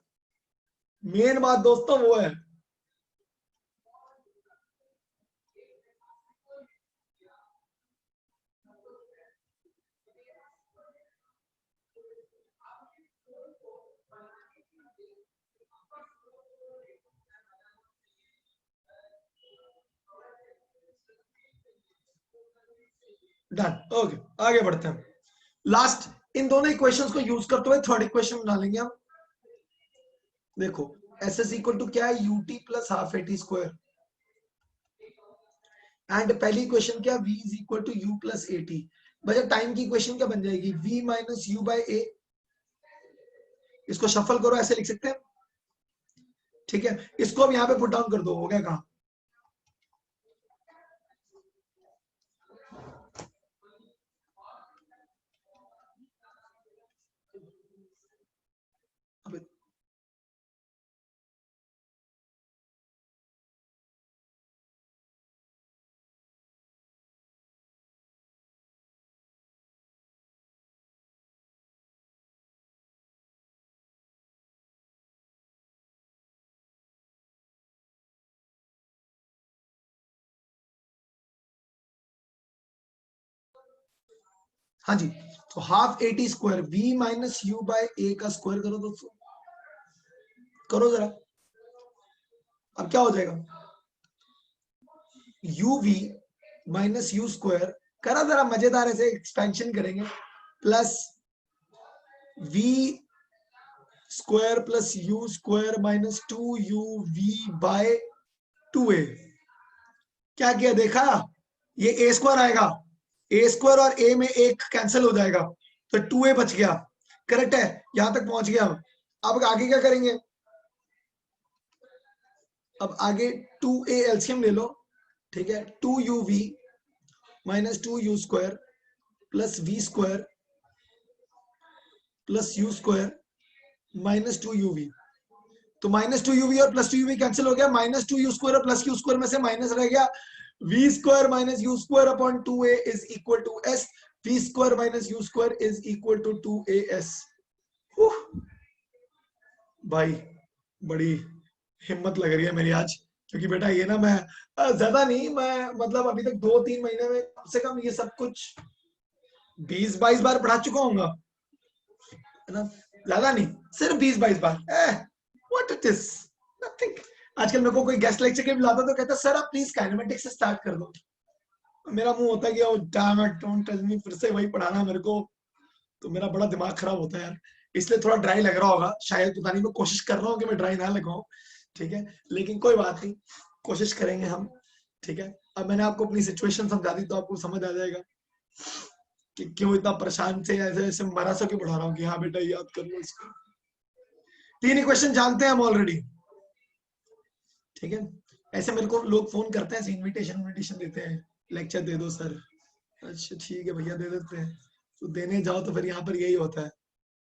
मेन बात दोस्तों वो है। डन, ओके, आगे बढ़ते हैं। लास्ट इन दोनों इक्वेशंस को यूज करते हुए थर्ड इक्वेशन बना लेंगे हम। देखो एस इज इक्वल टू क्या है, u t plus half A T square, and पहली इक्वेशन क्या, v is equal to u plus a t. भैया टाइम की इक्वेशन क्या बन जाएगी, v minus you by a. इसको शफल करो, ऐसे लिख सकते हैं। ठीक है, इसको अब यहाँ पे पुट डाउन कर दो, हो गया कहा। हाँ जी, तो half A T square V minus you by A का स्क्वायर करो दोस्तों, करो जरा। अब क्या हो जाएगा, u v minus u square, करा जरा मजेदार ऐसे एक्सपेंशन करेंगे, plus v square plus u square minus 2uv by 2a। क्या किया देखा, ये a स्क्वायर आएगा, a स्क्वायर और a में एक कैंसिल हो जाएगा तो 2a बच गया। करेक्ट है, यहां तक पहुंच गया। अब आगे क्या करेंगे, अब आगे 2a एलसीएम ले लो, ठीक है, 2uv minus 2u square plus v square plus u square minus 2uv। तो माइनस 2uv और प्लस 2uv कैंसिल हो गया, माइनस 2u स्क्वायर और प्लस q स्क्वायर में से माइनस रह गया, v square minus u square upon 2a is equal to s, v square minus u square is equal to 2as। भाई बड़ी हिम्मत लग रही है मेरी आज, क्योंकि बेटा ये ना मैं ज्यादा नहीं, मैं मतलब अभी तक 2-3 महीने में कम से कम ये सब कुछ 20-22 बार पढ़ा चुका हूँ, है ना, ज्यादा नहीं, सिर्फ 20-22 बार। What it is, nothing. आजकल मेरे को कोई गेस्ट लेक्चर के बुलाता तो कहता सर आप प्लीज काइनेमेटिक्स से स्टार्ट कर दो, मेरा मुंह होता है कि damn it, don't tell me, फिर से वही पढ़ाना मेरे को, तो मेरा बड़ा दिमाग खराब होता है यार, इसलिए थोड़ा ड्राई लग रहा होगा शायद, पता नहीं, मैं कोशिश कर रहा हूँ कि मैं ड्राई ना लगाऊं, ठीक है, लेकिन कोई बात नहीं, कोशिश करेंगे हम, ठीक है। अब मैंने आपको अपनी सिचुएशन समझा दी तो आपको समझ आ जाएगा कि क्यों इतना परेशान से ऐसे ऐसे मरा सो क्यों पढ़ा रहा हूँ कि हाँ बेटा याद कर लो इसको। 3 इक्वेशन जानते हैं हम ऑलरेडी, ठीक है। ऐसे मेरे को लोग फोन करते हैं, इनविटेशन देते हैं, लेक्चर दे दो सर, अच्छा ठीक है भैया दे देते हैं, तो देने जाओ तो फिर यहाँ पर यही होता है,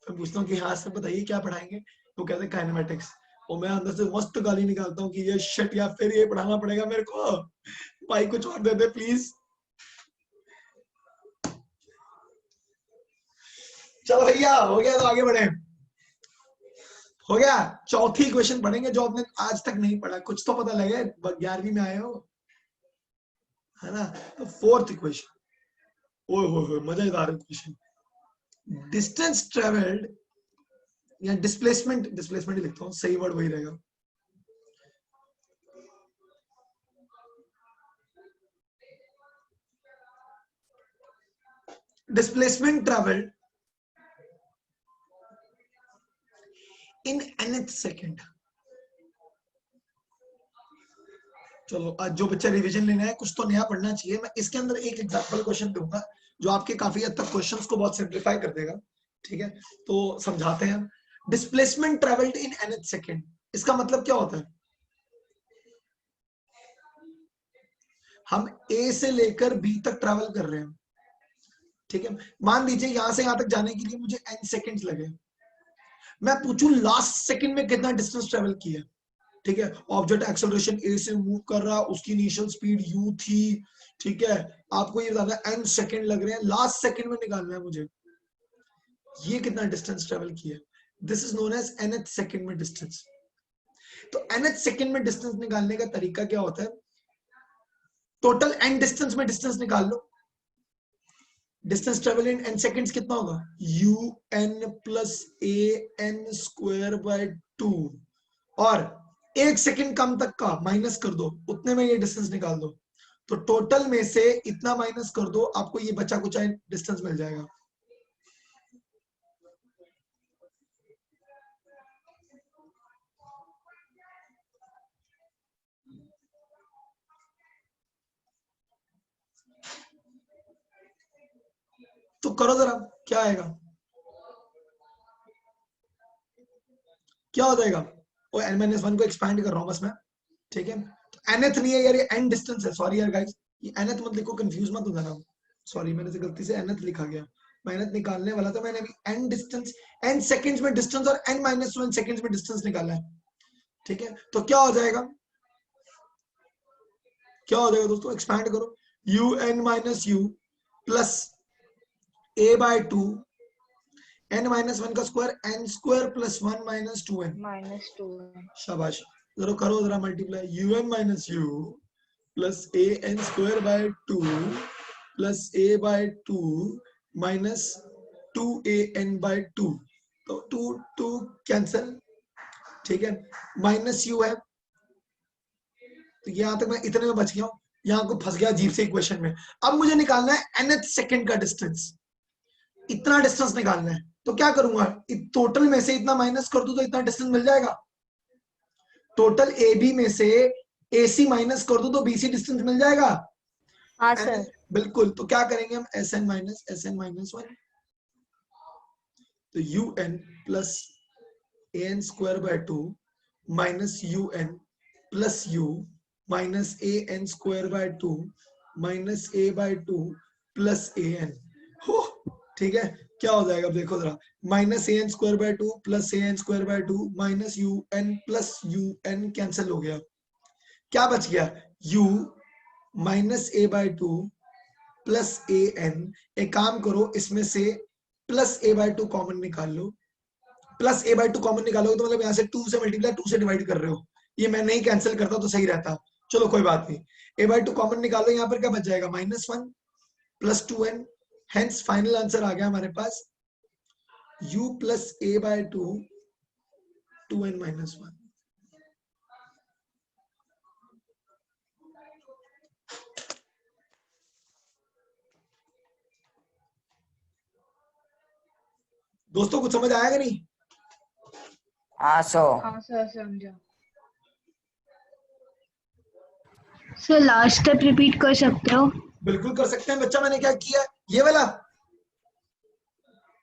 फिर पूछता हूँ कि हाँ सर बताइए क्या पढ़ाएंगे, तो कहते हैं काइनेमेटिक्स, और मैं अंदर से मस्त गाली निकालता हूँ कि ये शिट, या फिर ये पढ़ाना पड़ेगा मेरे को, भाई कुछ और दे दे प्लीज। चलो भैया हो गया, तो आगे बढ़े, हो गया। चौथी इक्वेशन पढ़ेंगे जो आपने आज तक नहीं पढ़ा, कुछ तो पता लगे, 11वीं में आए हो, है ना। तो 4th इक्वेशन, ओए हो मजेदार इक्वेशन, डिस्टेंस ट्रेवल्ड या डिस्प्लेसमेंट ही लिखता हूं, सही वर्ड वही रहेगा, displacement travelled in nth second. चलो आज जो बच्चा रिवीजन लेना है, कुछ तो नया पढ़ना चाहिए, मैं इसके अंदर एक एग्जांपल क्वेश्चन दूंगा जो आपके काफी हद तक क्वेश्चंस को बहुत सिंप्लीफाई कर देगा, ठीक है। तो समझाते हैं, displacement travelled in nth second, इसका मतलब क्या होता है, हम A से लेकर B तक ट्रेवल कर रहे हैं, ठीक है। मान लीजिए यहां से यहां तक जाने के लिए मुझे n सेकेंड्स लगे, मैं पूछूं लास्ट सेकंड में कितना डिस्टेंस ट्रेवल किया, ठीक है। ऑब्जेक्ट एक्सेलरेशन A से मूव कर रहा, उसकी इनिशियल स्पीड u थी, ठीक है, आपको ये बताना है n सेकंड लग रहे हैं, लास्ट सेकंड में निकालना है मुझे ये कितना डिस्टेंस ट्रेवल किया, this is known as nth second में डिस्टेंस। तो nth सेकंड में डिस्टेंस निकालने का तरीका क्या होता है, टोटल n डिस्टेंस में डिस्टेंस निकाल लो, distance travel in n seconds कितना होगा, un plus an square by 2, और 1 सेकंड कम तक का माइनस कर दो, उतने में ये डिस्टेंस निकाल दो, तो टोटल में से इतना माइनस कर दो, आपको ये बचा कुचा डिस्टेंस मिल जाएगा। तो करो जरा, क्या आएगा, क्या हो जाएगा, और n-1 को एक्सपैंड कर रहा हूं बस मैं, ठीक है। तो nth नहीं है यार, ये n डिस्टेंस है, सॉरी यार गाइस, ये nth मत लिखो, कंफ्यूज मत हो जाना, सॉरी मैंने से गलती से nth लिखा गया, मैं nth निकालने वाला था, मैंने अभी n डिस्टेंस, n सेकंड्स में डिस्टेंस और n-1 सेकंड्स में डिस्टेंस निकाला है, ठीक है। तो क्या हो जाएगा, क्या हो जाएगा दोस्तों, एक्सपैंड करो, un minus u plus a by 2 n-1 का square n square plus 1 minus 2n, शाबाश, जरा करो जरा multiply, un minus u plus an square by 2 plus a by 2 minus 2an/2, तो 2 कैंसल, ठीक है, माइनस यू है, तो यहां तक मैं इतने में बच गया हूं, यहां को फंस गया अजीब से इक्वेशन में। अब मुझे निकालना है nth सेकंड का डिस्टेंस, इतना डिस्टेंस निकालना है, तो क्या करूंगा, टोटल में से इतना माइनस कर दूं तो इतना डिस्टेंस मिल जाएगा, टोटल ए बी में से ए सी माइनस कर दूं तो बी सी डिस्टेंस मिल जाएगा। हाँ सर। बिल्कुल, तो क्या करेंगे हम, SN माइनस 1, तो UN plus an² 2 minus UN plus U minus an² 2 minus a/2 plus an, हो ठीक है, क्या हो जाएगा, अब देखो जरा, minus an² 2 plus an² 2 minus UN plus UN cancel हो गया, क्या बच गया, U minus a/2 plus an, एक काम करो इसमें से प्लस a/2 कॉमन निकाल लो, प्लस a/2 कॉमन निकालोगे तो मतलब यहाँ से 2 से मल्टीप्लाई 2 से डिवाइड कर रहे हो, ये मैं नहीं कैंसिल करता तो सही रहता, चलो कोई बात नहीं, a/2 कॉमन निकालो, यहाँ पर क्या बच जाएगा, -1 plus 2n, hence final answer आ गया हमारे पास u plus a/2 2n minus 1। दोस्तों कुछ समझ आया कि नहीं? हाँ सर समझा। सर लास्ट स्टेप रिपीट कर सकते हो? बिल्कुल कर सकते हैं बच्चा, मैंने क्या किया, ये वाला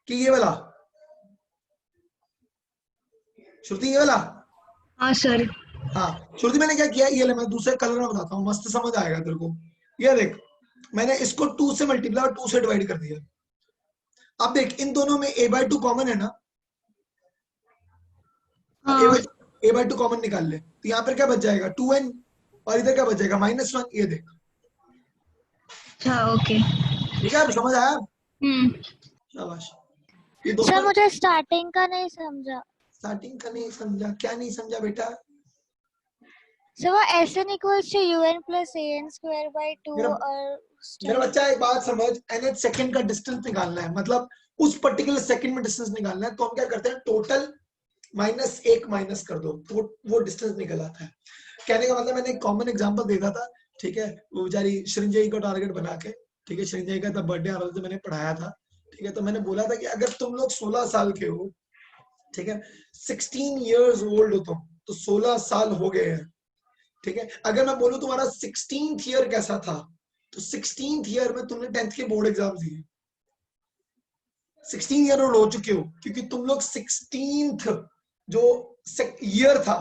कि ये वाला, श्रुति ये वाला? हाँ सर। हाँ श्रुति, मैंने क्या किया, ये ले, मैं दूसरे कलर में बताता हूँ, मस्त समझ आएगा तेरे को। ये देख, मैंने इसको 2 से मल्टीप्लाई और 2 से डिवाइड कर दिया। अब देख, इन दोनों में a/2 कॉमन है ना, हाँ। a/2 कॉमन निकाल ले, तो यहाँ पर क्या बच जाएगा 2n, और इधर क्या बच जाएगा -1, ये देख। अच्छा ओके। ठीक है, समझ आया? शाबाश। ये दोस्तों, सर मुझे स्टार्टिंग का नहीं समझा। स्टार्टिंग का नहीं समझा, क्या नहीं समझा बेटा? सर वो SN equals to UN plus an² 2 और मेरा बच्चा एक बात समझ, nth सेकंड का डिस्टेंस निकालना है, मतलब उस पर्टिकुलर सेकंड में डिस्टेंस निकालना है, तो हम क्या करते हैं, टोटल -1 माइनस कर दो तो वो डिस्टेंस निकल आता है। कहने का मतलब, मैंने एक कॉमन एग्जांपल देखा था, ठीक है, वो बेचारी श्रृंजयी को टारगेट बना के, ठीक है, श्रृंजयी का तब बर्थडे आ रहा था, मैंने पढ़ाया था, ठीक है, तो मैंने बोला था कि अगर तुम लोग 16 साल के हो, ठीक है, 16 इयर्स ओल्ड हो तुम, तो 16 साल हो गए हैं, ठीक है, अगर मैं बोलूं तुम्हारा 16th ईयर कैसा था, तो 16th ईयर में तुमने 10th के बोर्ड एग्जाम दिए, 16 ईयर ओल्ड हो चुके हो, क्योंकि तुम लोग 16th जो ईयर था,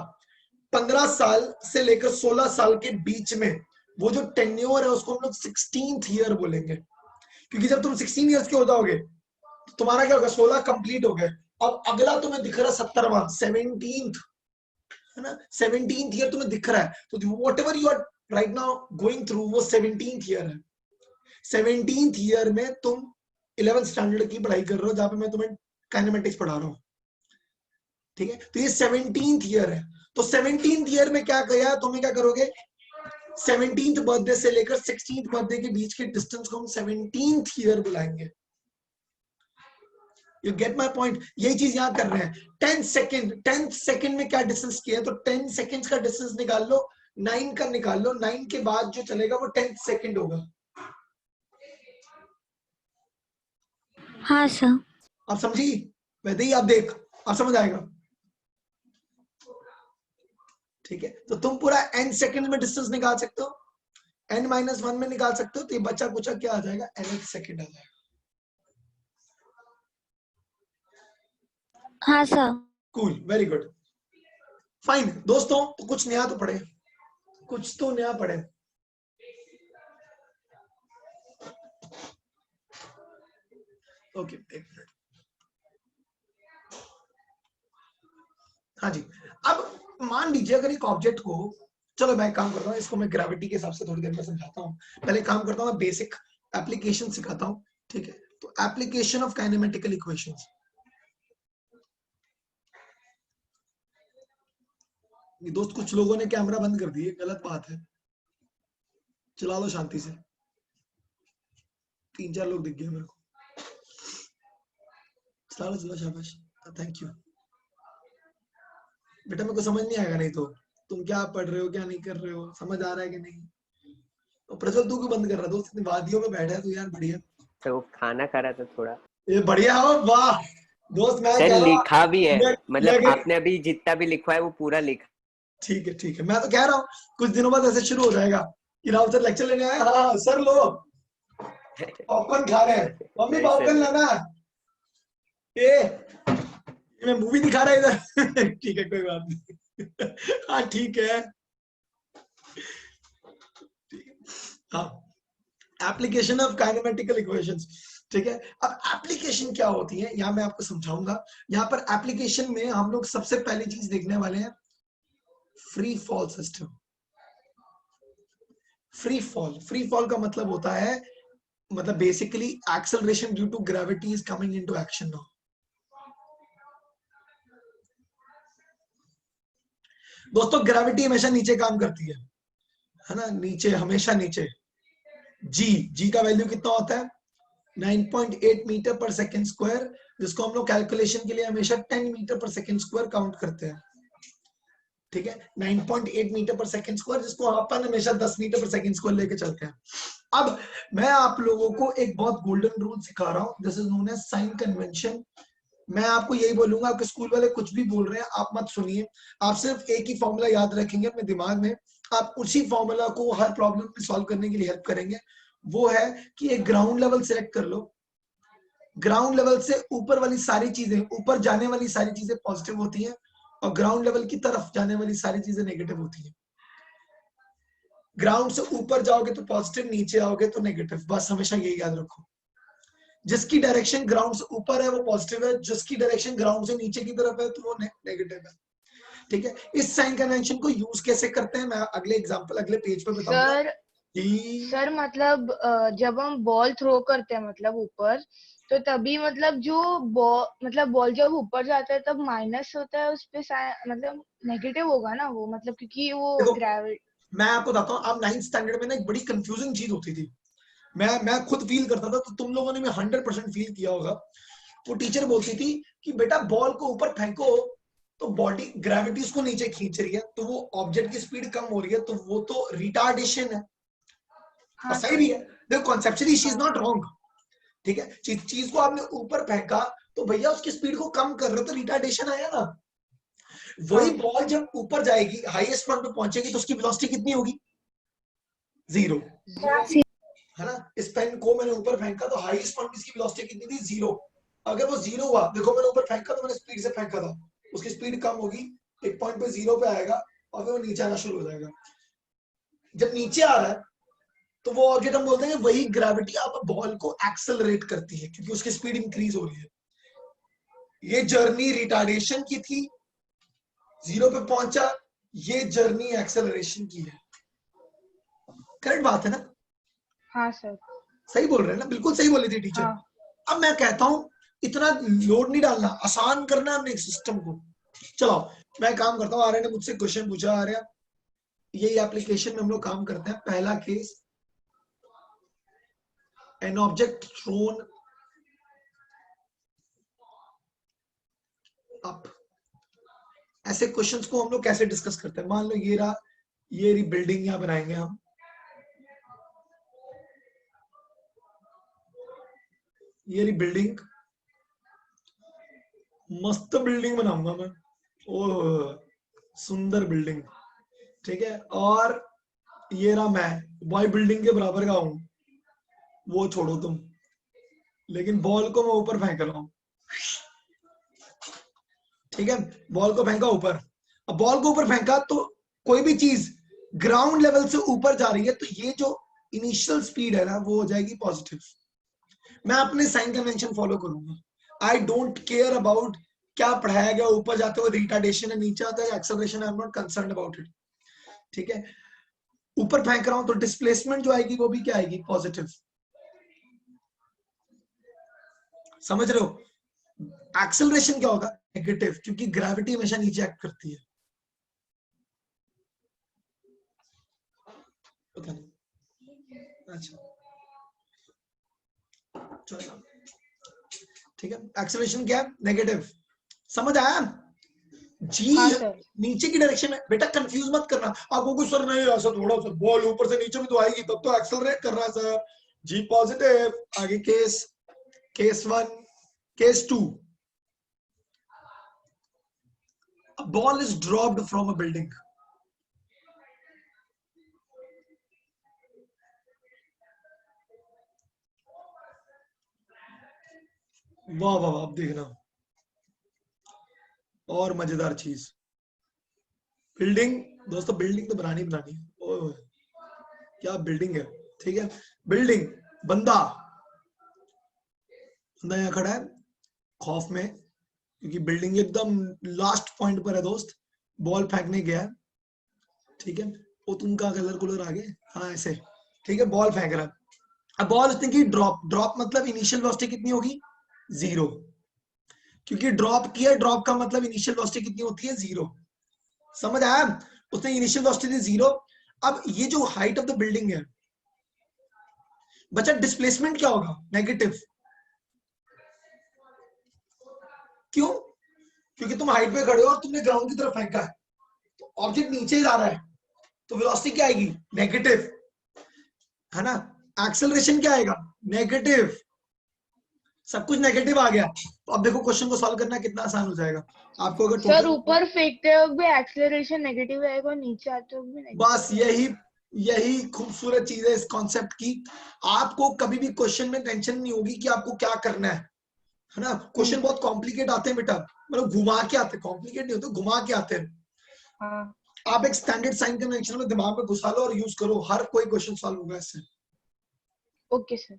15 साल से लेकर 16 साल के बीच में वो जो टेन्योर है उसको हम लोग 16th ईयर बोलेंगे, क्योंकि जब तुम 16 इयर्स के हो जाओगे तो तुम्हारा क्या होगा, 16 कंप्लीट हो गए, अब अगला तुम्हें दिख रहा है 17वां, 17th, है ना, 17th ईयर तुम्हें दिख रहा है, तो whatever you are right now going through वो 17th ईयर है। 17th ईयर में तुम 11th स्टैंडर्ड की पढ़ाई कर रहे हो, जहां पे मैं तुम्हें काइनेमेटिक्स पढ़ा रहा हूँ, ठीक है, तो ये 17th ईयर है। तो 17th ईयर में क्या किया, तुम्हें क्या करोगे, 17th बर्थडे से लेकर 16th बर्थडे के बीच के डिस्टेंस को हम 17th ईयर बुलाएंगे। यू गेट माय पॉइंट, यही चीज यहां कर रहे हैं। 10th सेकंड में क्या डिस्टेंस किया है, तो 10 सेकंड्स का डिस्टेंस निकाल लो, 9 का निकाल लो, 9 के बाद जो चलेगा वो 10th सेकंड होगा। हाँ सर। आप समझी? वैसे ही आप देख, आप समझ आएगा, ठीक है, तो तुम पूरा n सेकंड में डिस्टेंस निकाल सकते हो, n-1 में निकाल सकते हो, तो ये बच्चा कुचा क्या आ जाएगा, nth सेकंड आ जाएगा। हाँ sir. Cool, very good, fine. दोस्तों तो कुछ नया तो पढ़े, कुछ तो नया पढ़े। ओके, एक मिनट। हाँ जी, अब मान लीजिए अगर एक ऑब्जेक्ट को, चलो मैं काम करता हूँ, इसको मैं ग्रेविटी के हिसाब से थोड़ी देर में समझाता हूँ, पहले काम करता हूँ, मैं बेसिक एप्लीकेशन सिखाता हूँ, ठीक है, तो एप्लीकेशन ऑफ काइनेमेटिकल इक्वेशंस। दोस्त कुछ लोगों ने कैमरा बंद कर दिए, गलत बात है, चला लो शांति से, 3-4 लोग दिख गए मेरे को। चलो शाबाश, थैंक यू बेटा। मेरे को समझ नहीं आएगा नहीं तो तुम क्या पढ़ रहे हो क्या नहीं कर रहे हो, समझ आ रहा है कि नहीं? तो प्रज्वल तू क्यों बंद कर रहा है दोस्त, इतनी वादियों में बैठा है तू यार, बढ़िया। तो वो खाना खा रहा था थोड़ा। ये बढ़िया हो, वाह दोस्त। मैं सर कह रहा लिखा भी है, मतलब लेकिन आपने अभी जितना भी लिखा है वो पूरा लिखा। ठीक है, मैं तो कह रहा हूँ कुछ दिनों बाद ऐसे शुरू हो जाएगा कि राव सर लेक्चर लेने आए, हाँ सर लो पॉपकॉर्न खा रहे हैं, मम्मी नहीं पॉपकॉर्न सर, लाना, ये मैं मूवी दिखा रहा इधर ठीक है कोई बात नहीं हाँ ठीक है। हाँ, एप्लीकेशन ऑफ काइनेमेटिकल इक्वेशंस, ठीक है। अब एप्लीकेशन क्या होती है यहाँ मैं आपको समझाऊंगा। यहाँ पर एप्लीकेशन में हम लोग सबसे पहली चीज देखने वाले हैं free fall system. Free fall का मतलब होता है, मतलब basically acceleration due to gravity is coming into action now. दोस्तों ग्रेविटी हमेशा नीचे काम करती है ना, नीचे, हमेशा नीचे। जी का वैल्यू कितना होता है 9.8 मीटर पर सेकेंड स्क्वायर, जिसको हम लोग कैलकुलेशन के लिए हमेशा 10 मीटर पर सेकेंड स्क्वायर काउंट करते हैं, ठीक है। 9.8 मीटर पर सेकेंड स्क्वायर, जिसको अपन हमेशा 10 मीटर पर सेकेंड स्क्वायर लेके चलते हैं। अब मैं आप लोगों को एक बहुत गोल्डन रूल सिखा रहा हूं, this is known as sign convention. मैं आपको यही बोलूंगा, आपके स्कूल वाले कुछ भी बोल रहे हैं आप मत सुनिए, आप सिर्फ एक ही फॉर्मूला याद रखेंगे अपने दिमाग में, आप उसी फॉर्मूला को हर प्रॉब्लम में सॉल्व करने के लिए हेल्प करेंगे। वो है कि एक ग्राउंड लेवल सिलेक्ट कर लो, ग्राउंड लेवल से ऊपर वाली सारी चीजें, ऊपर जाने वाली सारी चीजें पॉजिटिव होती हैं, और ग्राउंड लेवल की तरफ जाने वाली सारी चीजें नेगेटिव होती हैं। ग्राउंड से ऊपर जाओगे तो पॉजिटिव, नीचे आओगे तो नेगेटिव, बस हमेशा यही याद रखो। जिसकी डायरेक्शन ग्राउंड से ऊपर है वो पॉजिटिव है, जिसकी डायरेक्शन ग्राउंड से नीचे की तरफ है तो वो नेगेटिव है, ठीक है। इस साइन कन्वेंशन को यूज कैसे करते हैं मैं अगले एग्जांपल, अगले पेज पे बताऊंगा। सर मतलब जब हम बॉल थ्रो करते हैं मतलब ऊपर, तो तभी मतलब जो बॉल जब ऊपर जाता है तब माइनस होता है उस पे, मतलब नेगेटिव होगा ना वो, मतलब क्योंकि वो ग्रेविटी। मैं आपको बताता हूँ, अब 9th स्टैंडर्ड में ना एक बड़ी कंफ्यूजिंग चीज होती थी, मैं खुद फील करता था, तो तुम लोगों ने भी 100% फील किया होगा। वो टीचर बोलती थी कि बेटा बॉल को ऊपर फेंको तो बॉडी ग्रेविटी उसको नीचे खींच रही है, तो वो ऑब्जेक्ट की स्पीड कम हो रही है, तो वो तो रिटार्डेशन है। और सही भी है, देखो conceptually she is not wrong, ठीक है। चीज को आपने ऊपर फेंका तो भैया उसकी स्पीड को कम कर रहे हो तो रिटार्डेशन आया ना। वही बॉल जब ऊपर जाएगी, हाईएस्ट पॉइंट पे पहुंचेगी, तो उसकी वेलोसिटी कितनी होगी? 0, है ना। इस पेन को मैंने ऊपर फेंका तो हाईएस्ट पॉइंट इसकी वेलोसिटी कितनी थी? 0। अगर वो 0 हुआ, देखो मैंने ऊपर फेंका तो मैंने स्पीड से फेंका था, उसकी स्पीड कम होगी, एक पॉइंट पे 0 पे आएगा और फिर वो नीचे आना शुरू हो जाएगा। जब नीचे आ रहा है तो वो ऑब्जेक्ट हम बोलते हैं वही ग्रेविटी अब बॉल को एक्सेलरेट करती है, क्योंकि उसकी स्पीड इंक्रीज हो रही है। ये जर्नी रिटार्डेशन की थी, 0 पे पहुंचा, ये जर्नी एक्सेलरेशन की है। करेक्ट बात है ना? हाँ सर, सही बोल रहे हैं ना, बिल्कुल सही बोली थी टीचर। हाँ। अब मैं कहता हूं इतना लोड नहीं डालना, आसान करना है हमने सिस्टम को। चलो मैं काम करता हूँ, आर्य ने मुझसे क्वेश्चन पूछा, आर्य यही एप्लीकेशन में हम लोग काम करते हैं। पहला case, an object throne up. ऐसे क्वेश्चंस को हम लोग कैसे डिस्कस करते हैं? मान लो ये रही बिल्डिंग, यहां बनाएंगे हम, ये रही बिल्डिंग, मस्त बिल्डिंग बनाऊंगा मैं, ओह सुंदर बिल्डिंग, ठीक है। और ये रहा मैं, बॉय बिल्डिंग के बराबर का हूं, वो छोड़ो तुम, लेकिन बॉल को मैं ऊपर फेंक रहा हूं, ठीक है। बॉल को फेंका ऊपर, अब बॉल को ऊपर फेंका तो कोई भी चीज ग्राउंड लेवल से ऊपर जा रही है, तो ये जो इनिशियल स्पीड है ना वो हो जाएगी पॉजिटिव। मैं अपने साइन कन्वेंशन फॉलो करूंगा, आई डोंट केयर अबाउट क्या पढ़ाया गया, ऊपर जाते हुए रिटार्डेशन है, नीचे आता है acceleration, I am not concern about it, ठीक है। ऊपर फेंक रहा हूं तो डिस्प्लेसमेंट जो आएगी वो भी क्या आएगी? पॉजिटिव। समझ रहे हो? एक्सेलरेशन क्या होगा? नेगेटिव, क्योंकि ग्रेविटी हमेशा नीचे एक्ट करती है। पता नहीं, अच्छा चलो ठीक है, एक्सेलरेशन क्या है, नेगेटिव। समझ आया? जी हाँ सर। नीचे की डायरेक्शन में। बेटा कंफ्यूज मत करना, आपको कुछ सर नहीं ऐसा थोड़ा सा बॉल ऊपर से नीचे भी तो आएगी तब तो एक्सेलरेट कर रहा है सर। जी पॉजिटिव। आगे case 1, case 2, a ball is dropped from a building. वाह वाह वाह, अब देखना और मजेदार चीज। बिल्डिंग दोस्तों, बिल्डिंग तो बनानी है। ओए क्या बिल्डिंग है, ठीक है। बिल्डिंग, बंदा यहाँ खड़ा है खौफ में, क्योंकि बिल्डिंग एकदम लास्ट पॉइंट पर है दोस्त। बॉल फेंकने गया है, ठीक है। वो तुम का कलर आगे, हाँ ऐसे, ठीक है। बॉल फेंक रहा है, अब बॉल उसने की ड्रॉप मतलब इनिशियल वेलोसिटी कितनी होगी, 0, क्योंकि ड्रॉप किया। ड्रॉप का मतलब इनिशियल वेलोसिटी कितनी होती है, 0। समझ आया? उसने इनिशियल वेलोसिटी 0। अब ये जो हाइट ऑफ द बिल्डिंग है बच्चा, डिस्प्लेसमेंट क्या होगा, नेगेटिव। क्यों? क्योंकि तुम हाइट पे खड़े हो और तुमने ग्राउंड की तरफ फेंका है, तो ऑब्जेक्ट नीचे जा रहा है, तो वेलोसिटी क्या आएगी, नेगेटिव, है ना। एक्सेलरेशन क्या आएगा, नेगेटिव। सब कुछ नेगेटिव आ गया। तो अब देखो क्वेश्चन को सॉल्व करना कितना आसान हो जाएगा आपको। अगर सर ऊपर फेंकते वक्त भी एक्सेलरेशन नेगेटिव आएगा और नीचे आते वक्त भी नेगेटिव। बस यही खूबसूरत चीज है इस कॉन्सेप्ट की। आपको कभी भी क्वेश्चन में टेंशन नहीं होगी कि आपको क्या करना है ना। क्वेश्चन बहुत कॉम्प्लिकेट आते हैं बेटा, मतलब घुमा के आते हैं, कॉम्प्लिकेट नहीं होते, घुमा के आते हैं। हाँ। आप एक स्टैंडर्ड साइन कन्वेंशन में दिमाग में घुसा लो और यूज करो, हर कोई क्वेश्चन सॉल्व होगा इससे। Okay sir.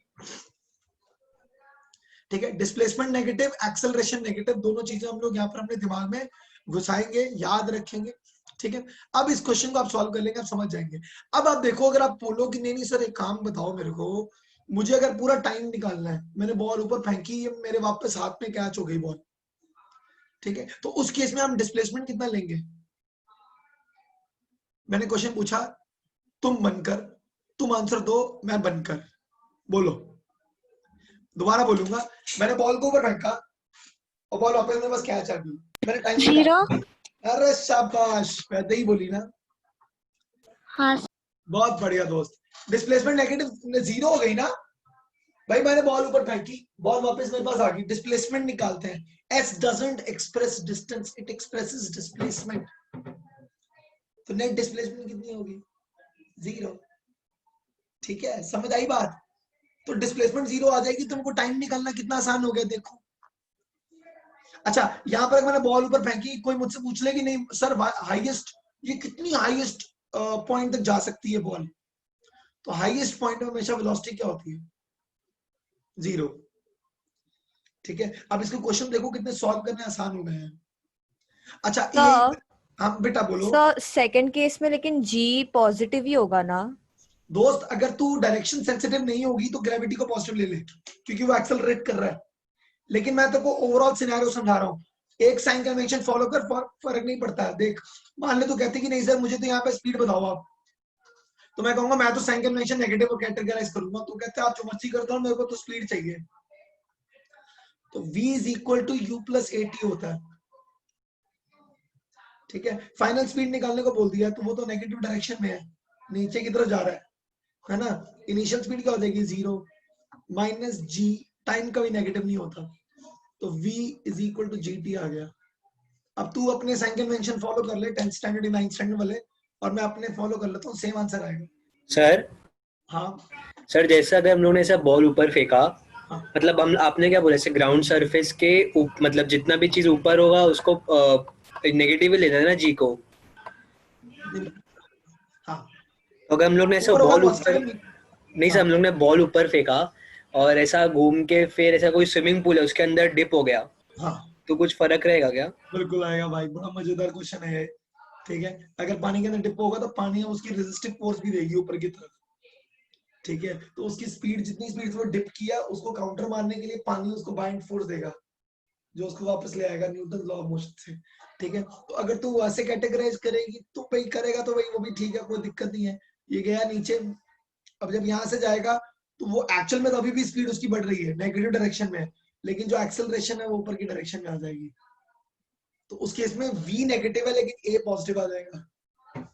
ठीक है, डिस्प्लेसमेंट नेगेटिव, एक्सेलरेशन नेगेटिव, दोनों चीजें हम लोग यहाँ पर अपने दिमाग में घुसाएंगे, याद रखेंगे। ठीक है, अब इस क्वेश्चन को आप सॉल्व कर लेंगे, आप समझ जाएंगे। अब आप देखो, अगर आप बोलो कि नहीं सर एक काम बताओ मेरे को, मुझे अगर पूरा टाइम निकालना है, मैंने बॉल ऊपर फेंकी, मेरे वापस हाथ में कैच हो गई बॉल, ठीक है, तो उस केस में हम डिस्प्लेसमेंट कितना लेंगे। मैंने क्वेश्चन पूछा, तुम बनकर, तुम आंसर दो, मैं बनकर। बोलो, दोबारा बोलूंगा, मैंने बॉल को ऊपर फेंका और बॉल वापस मेरे पास कैच आ गई, मैंने टाइम 0। अरे शाबाश, पहले ही बोली ना। हाँ बहुत बढ़िया दोस्त। डिस्प्लेसमेंट नेगेटिव 0 हो गई ना भाई, मैंने बॉल ऊपर फेंकी, बॉल वापस मेरे पास आ गई, डिस्प्लेसमेंट निकालते हैं। S doesn't express distance, it expresses displacement। तो नेट डिस्प्लेसमेंट कितनी होगी, 0। ठीक है, समझ आई बात। तो डिस्प्लेसमेंट 0 आ जाएगी, तुमको टाइम निकालना कितना आसान हो गया, देखो। अच्छा, यहाँ पर मैंने बॉल ऊपर फेंकी, कोई मुझसे पूछ ले कि नहीं सर हाईएस्ट, ये कितनी हाईएस्ट पॉइंट तक जा सकती है बॉल, तो हाईएस्ट पॉइंट में हमेशा वेलोसिटी क्या होती है, 0। ठीक है, अब इसके क्वेश्चन देखो कितने सॉल्व करने आसान हो गए हैं। अच्छा ये, हाँ बेटा बोलो। सर सेकंड केस में लेकिन जी पॉजिटिव ही होगा ना दोस्त, अगर तू डायरेक्शन सेंसिटिव नहीं होगी तो ग्रेविटी को पॉजिटिव ले ले, क्योंकि वो एक्सेलरेट कर रहा है। लेकिन मैं तेरे को ओवरऑल सिनेरियो समझा रहा हूँ, एक साइन कन्वेंशन फॉलो कर, फर्क नहीं पड़ता है। देख, मान ले तो कहते कि नहीं सर मुझे तो यहाँ पे स्पीड बताओ आप, तो मैं कहूंगा मैं तो साइन कन्वेंशन नेगेटिव को कैटेगराइज करूंगा, तो कहते आप जो मर्जी करते हो, मेरे को तो स्पीड चाहिए। तो v is equal to u plus at होता है। ठीक है, फाइनल स्पीड निकालने को बोल दिया, तो वो तो नेगेटिव डायरेक्शन में है, नीचे की तरफ जा रहा है ना। इनिशियल स्पीड क्या हो जाएगी, 0 माइनस g, टाइम का भी नेगेटिव नहीं होता, तो v is equal to gt आ गया। अब तू अपने साइन कन्वेंशन फॉलो कर ले, 10th स्टैंडर्ड 9th स्टैंडर्ड वाले, और मैं अपने फॉलो कर लेता हूँ, सेम आंसर आएगा। सर हाँ सर, जैसे अगर हम लोगों ने ऐसा बॉल ऊपर फेंका, मतलब हम, आपने क्या बोला, ग्राउंड सरफेस के मतलब जितना भी चीज ऊपर होगा उसको नेगेटिव ही लेना है ना, जी को। हाँ, तो अगर हम लोग ने ऐसा बॉल ऊपर, नहीं सर, हम लोग ने बॉल ऊपर फेंका और ऐसा घूम के फिर ऐसा कोई स्विमिंग पूल है उसके अंदर डिप हो गया, हाँ, तो कुछ फर्क रहेगा क्या? बिल्कुल आएगा भाई, बड़ा मजेदार क्वेश्चन है। ठीक है, अगर पानी के अंदर डिप होगा तो पानी उसकी रेजिस्टिव फोर्स भी देगी ऊपर की तरफ। ठीक है, तो उसकी स्पीड, जितनी स्पीड से वो डिप किया, उसको काउंटर मारने के लिए पानी उसको बाइंड फोर्स देगा, जो उसको वापस ले आएगा न्यूटन लॉ ऑफ मोशन से। ठीक है, तो अगर तू वैसे कैटेगराइज करेगी तो भाई करेगा तो भाई वो भी ठीक है, कोई दिक्कत नहीं है। ये गया नीचे, अब जब यहाँ से जाएगा तो वो एक्चुअल में तो अभी भी स्पीड उसकी बढ़ रही है, नेगेटिव डायरेक्शन में, लेकिन जो एक्सेलरेशन है वो ऊपर की डायरेक्शन में आ जाएगी। तो उस केस में v नेगेटिव है लेकिन a पॉजिटिव आ जाएगा,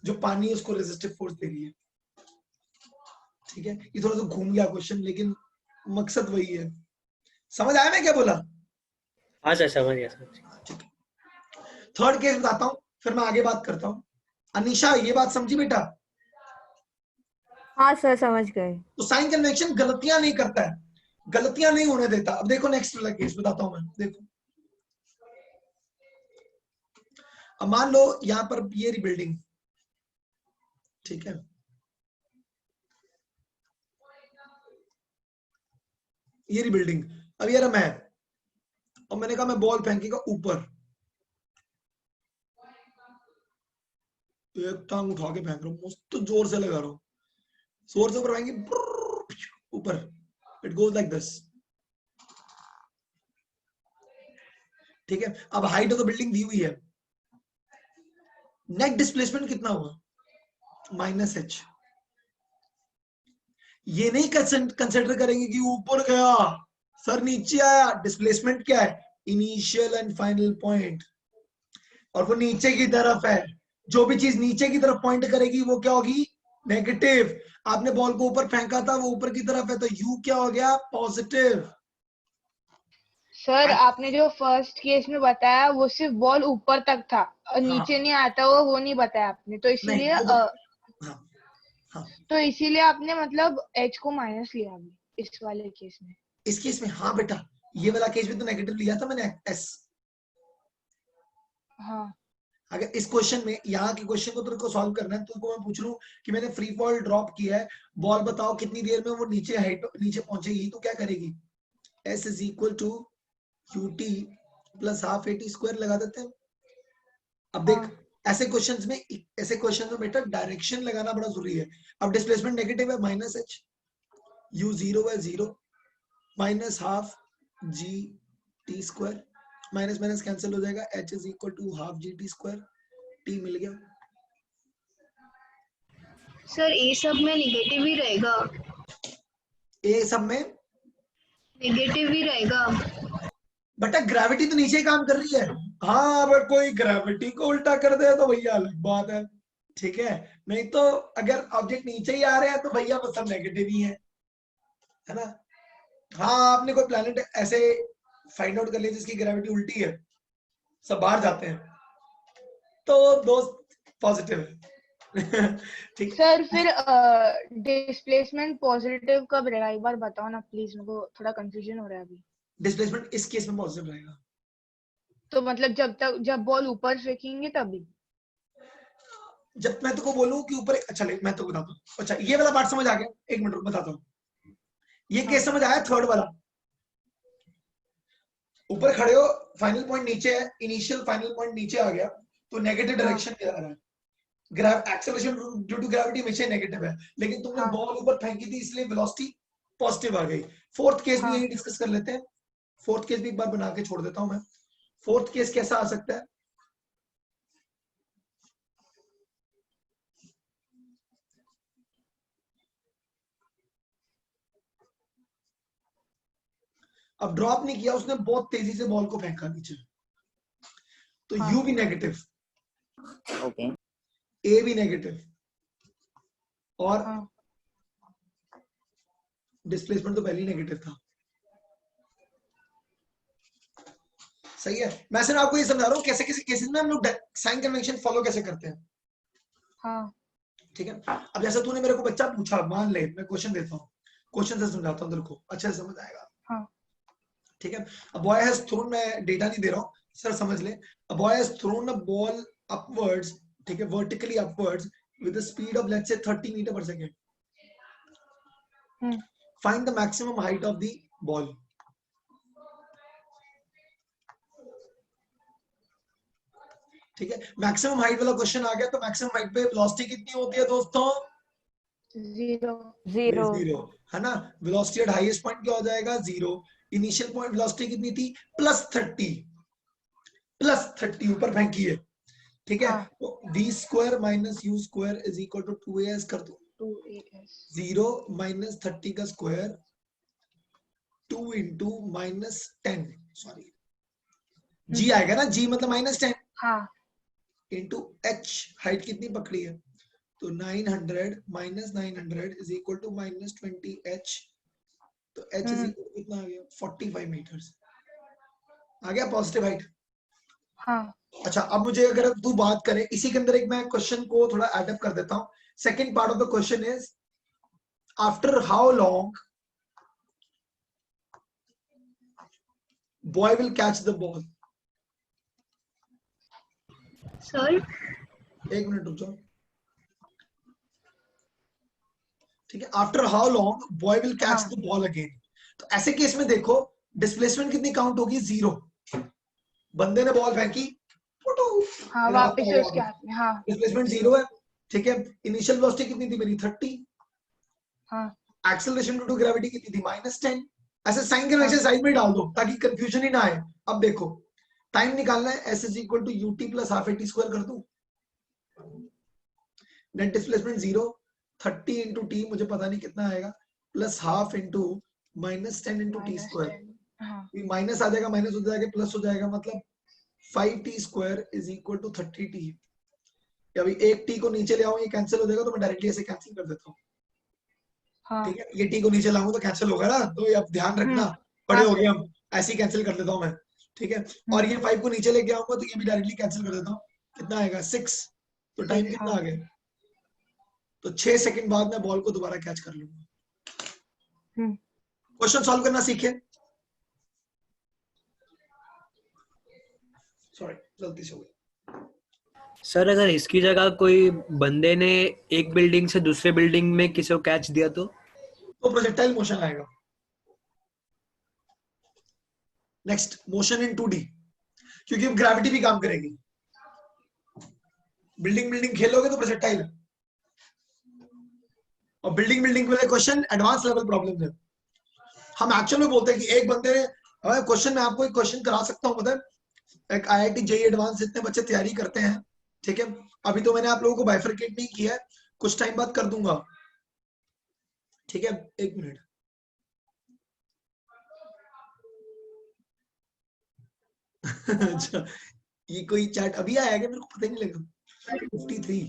जो पानी उसको रेजिस्टिव फोर्स दे रही है। ठीक है, ये थोड़ा सा घूम गया क्वेश्चन, लेकिन मकसद वही है। समझ आया मैं क्या बोला? हाँ सर समझ गया सर। थर्ड केस बताता हूँ, फिर मैं आगे बात करता हूँ। अनीशा ये बात समझी बेटा? हाँ सर समझ गए। तो साइन कन्वेक्शन गलतियां नहीं करता है, गलतियां नहीं होने देता। अब देखो नेक्स्ट वाला केस बताता हूं मैं। देखो अब मान लो यहां पर ये रिबिल्डिंग, ठीक है, ये रिबिल्डिंग। अब ये रहा मैं, और मैंने कहा मैं बॉल फेंकेगा ऊपर, एक टांग उठा के फेंक रहा हूं, मस्त जोर से लगा रहा हूं, जोर से ऊपर फेंकेंगे ऊपर, इट गोज लाइक दिस। ठीक है, अब हाइट ऑफ द बिल्डिंग दी हुई है, नेट डिस्प्लेसमेंट कितना हुआ? -h। ये नहीं कंसिडर करेंगे कि ऊपर गया सर नीचे आया, डिस्प्लेसमेंट क्या है? इनिशियल एंड फाइनल पॉइंट, और वो नीचे की तरफ है। जो भी चीज नीचे की तरफ पॉइंट करेगी वो क्या होगी? नेगेटिव। आपने बॉल को ऊपर फेंका था, वो ऊपर की तरफ है, तो यू क्या हो गया? पॉजिटिव। सर आपने जो फर्स्ट केस में बताया वो सिर्फ बॉल ऊपर तक था और नीचे नहीं आता, वो नहीं बताया आपने, तो इसीलिए तो इसीलिए आपने मतलब h को माइनस लिया अभी इस वाले केस में। इस केस में हाँ बेटा, ये वाला केस में तो नेगेटिव लिया था मैंने s। हाँ, अगर इस क्वेश्चन में, यहाँ के क्वेश्चन को तेरे को सॉल्व करना है, तो मैं पूछ लूं कि मैंने फ्री फॉल ड्रॉप किया है, बॉल बताओ कितनी देर में वो नीचे हाइट नीचे पहुंचेगी, तो क्या करेगी? s is equal to ut plus half at square लगा देते हैं। अब देख ऐसे क्वेश्चंस में बेटा डायरेक्शन लगाना बड़ा जरूरी है। अब डिस्प्लेसमेंट नेगेटिव है, -h, u 0 है 0, minus half g t square, minus minus cancel हो जाएगा, h is equal to half g t square, t मिल गया। सर ए सब में नेगेटिव ही रहेगा, ए सब में नेगेटिव ही रहेगा। बेटा ग्रेविटी तो नीचे ही काम कर रही है। हाँ, अगर कोई ग्रेविटी को उल्टा कर दे तो भैया अलग बात है, ठीक है, नहीं तो अगर ऑब्जेक्ट नीचे ही आ रहे हैं तो भैया वो सब नेगेटिव ही है ना। हाँ, आपने कोई प्लैनेट ऐसे फाइंड आउट कर लिया जिसकी ग्रेविटी उल्टी है, सब बाहर जाते हैं, तो दोस्त पॉजिटिव है। ठीक सर फिर डिस्प्लेसमेंट पॉजिटिव कब रहेगा, एक बार बताओ ना प्लीज, मेरे को थोड़ा कंफ्यूजन हो रहा है अभी। डिस्प्लेसमेंट इस केस में पॉजिटिव रहेगा। तो मतलब जब बॉल ऊपर फेंकेंगे तभी? जब मैं तुमको बोलूं कि ऊपर, अच्छा मैं तो बताता हूँ। अच्छा ये वाला पार्ट समझ आ गया, एक मिनट बताता हूँ। ये केस समझ आया? थर्ड वाला, ऊपर खड़े हो, फाइनल पॉइंट नीचे है, इनिशियल फाइनल पॉइंट नीचे आ गया, तो नेगेटिव डायरेक्शन में जा रहा है। एक्सेलरेशन ड्यू टू ग्रेविटी हमेशा नेगेटिव है, लेकिन तुमने बॉल ऊपर फेंकी थी इसलिए वेलोसिटी पॉजिटिव आ गई। फोर्थ केस भी यही डिस्कस कर लेते हैं। फोर्थ केस भी एक बार बना के छोड़ देता हूं मैं। फोर्थ केस कैसा आ सकता है? अब ड्रॉप नहीं किया उसने, बहुत तेजी से बॉल को फेंका नीचे, तो यू भी नेगेटिव, ओके, ए भी नेगेटिव, और डिस्प्लेसमेंट तो पहले ही नेगेटिव था। सही है। मैं सिर्फ आपको ये समझा रहा हूँ कैसे कैसे केसेस में हम लोग साइन कन्वेंशन फॉलो कैसे करते हैं। हाँ ठीक है। अब जैसे तूने मेरे को बच्चा पूछा, मान ले मैं क्वेश्चन देता हूँ, क्वेश्चन से समझाता हूँ तेरे को, अच्छे से समझ आएगा। हाँ ठीक है। अब बॉय हैज थ्रोन, मैं डेटा नहीं दे रहा हूँ सर, समझ ले। A boy has thrown a ball upwards, ठीक है, vertically upwards with a speed of let's say 30 meter per second. Find the maximum height of the ball. ठीक है, मैक्सिमम हाइट वाला क्वेश्चन आ गया, तो मैक्सिमम हाइट पे वेलोसिटी कितनी होती है दोस्तों? 0 है ना। वेलोसिटी एट हाईएस्ट पॉइंट क्या हो जाएगा? 0। इनिशियल पॉइंट वेलोसिटी कितनी थी? +30 ऊपर फेंकी है, ठीक है। तो v square minus u square is equal to 2as कर दो। 0 - 30 का स्क्वायर 2 into -10, सॉरी g आएगा ना, g मतलब -10 हाँ into h, हाइट कितनी पकड़ी है, तो 900 minus 900 is equal to -20h, तो h is equal to कितना आ गया, 45 meters आ गया पॉजिटिव हाइट। हाँ अच्छा, अब मुझे अगर तू बात करे इसी के अंदर एक मैं क्वेश्चन को थोड़ा एड अप कर देता हूं। Second part of the question is after how long boy will catch the ball. Sir एक मिनट रुक जाओ, ठीक है। After how long boy will catch the ball again, तो ऐसे केस में देखो डिस्प्लेसमेंट कितनी काउंट होगी, 0। बंदे ने बॉल फेंकी, हाँ वापस से उसके हाथ में, हाँ डिस्प्लेसमेंट 0 है, ठीक है। इनिशियल वेलोसिटी कितनी थी मेरी, 30। हाँ एक्सेलरेशन ड्यू टू ग्रेविटी कितनी थी, -10। ऐसे साइन कन्वेंशन साइड में डाल दो ताकि कंफ्यूजन ही ना आए। अब देखो टाइम निकालना है, s is equal to ut plus half at square कर दूं, नेट डिस्प्लेसमेंट 0, 30 इंटू टी मुझे पता नहीं कितना आएगा, plus half into -10 into T square, minus आ जाएगा, माइनस हो जाएगा, प्लस हो जाएगा, मतलब 5t square is equal to 30t। अभी एक t को नीचे ले आऊं, ये कैंसिल हो जाएगा, तो मैं डायरेक्टली ऐसे कैंसिल कर देता हूँ, ठीक है। ये t को नीचे लाऊंगा तो कैंसिल होगा ना, तो ये अब ध्यान रखना, बड़े हो गए हम, ऐसे ही कैंसिल कर देता हूँ मैं, ठीक है। और ये 5 को नीचे लेके आऊंगा तो ये भी डायरेक्टली कैंसिल कर देता हूँ, कितना आएगा 6, तो टाइम कितना आ गया, तो 6 सेकंड बाद मैं बॉल को दोबारा कैच कर लूंगा। क्वेश्चन सॉल्व करना सीखे, सॉरी गलती से हो गई। सर अगर इसकी जगह कोई बंदे ने एक बिल्डिंग से दूसरे बिल्डिंग में किसी को कैच दिया तो प्रोजेक्टाइल मोशन आएगा। नेक्स्ट मोशन इन 2D, क्योंकि अब ग्रेविटी भी काम करेगी। बिल्डिंग खेलोगे तो प्रोजेक्टाइल, और बिल्डिंग वाले क्वेश्चन एडवांस लेवल प्रॉब्लम है। हम एक्चुअल में बोलते हैं कि एक बंदे ने क्वेश्चन, में आपको एक क्वेश्चन करा सकता हूं, मतलब एक IIT JEE एडवांस इतने बच्चे तैयारी करते हैं, ठीक है। अभी तो मैंने आप लोगों को बाइफरकेट नहीं किया है, कुछ टाइम बाद कर दूंगा, ठीक है। एक मिनट, अच्छा ये कोई चैट अभी आया क्या, मेरे को पता ही नहीं लगा। 53,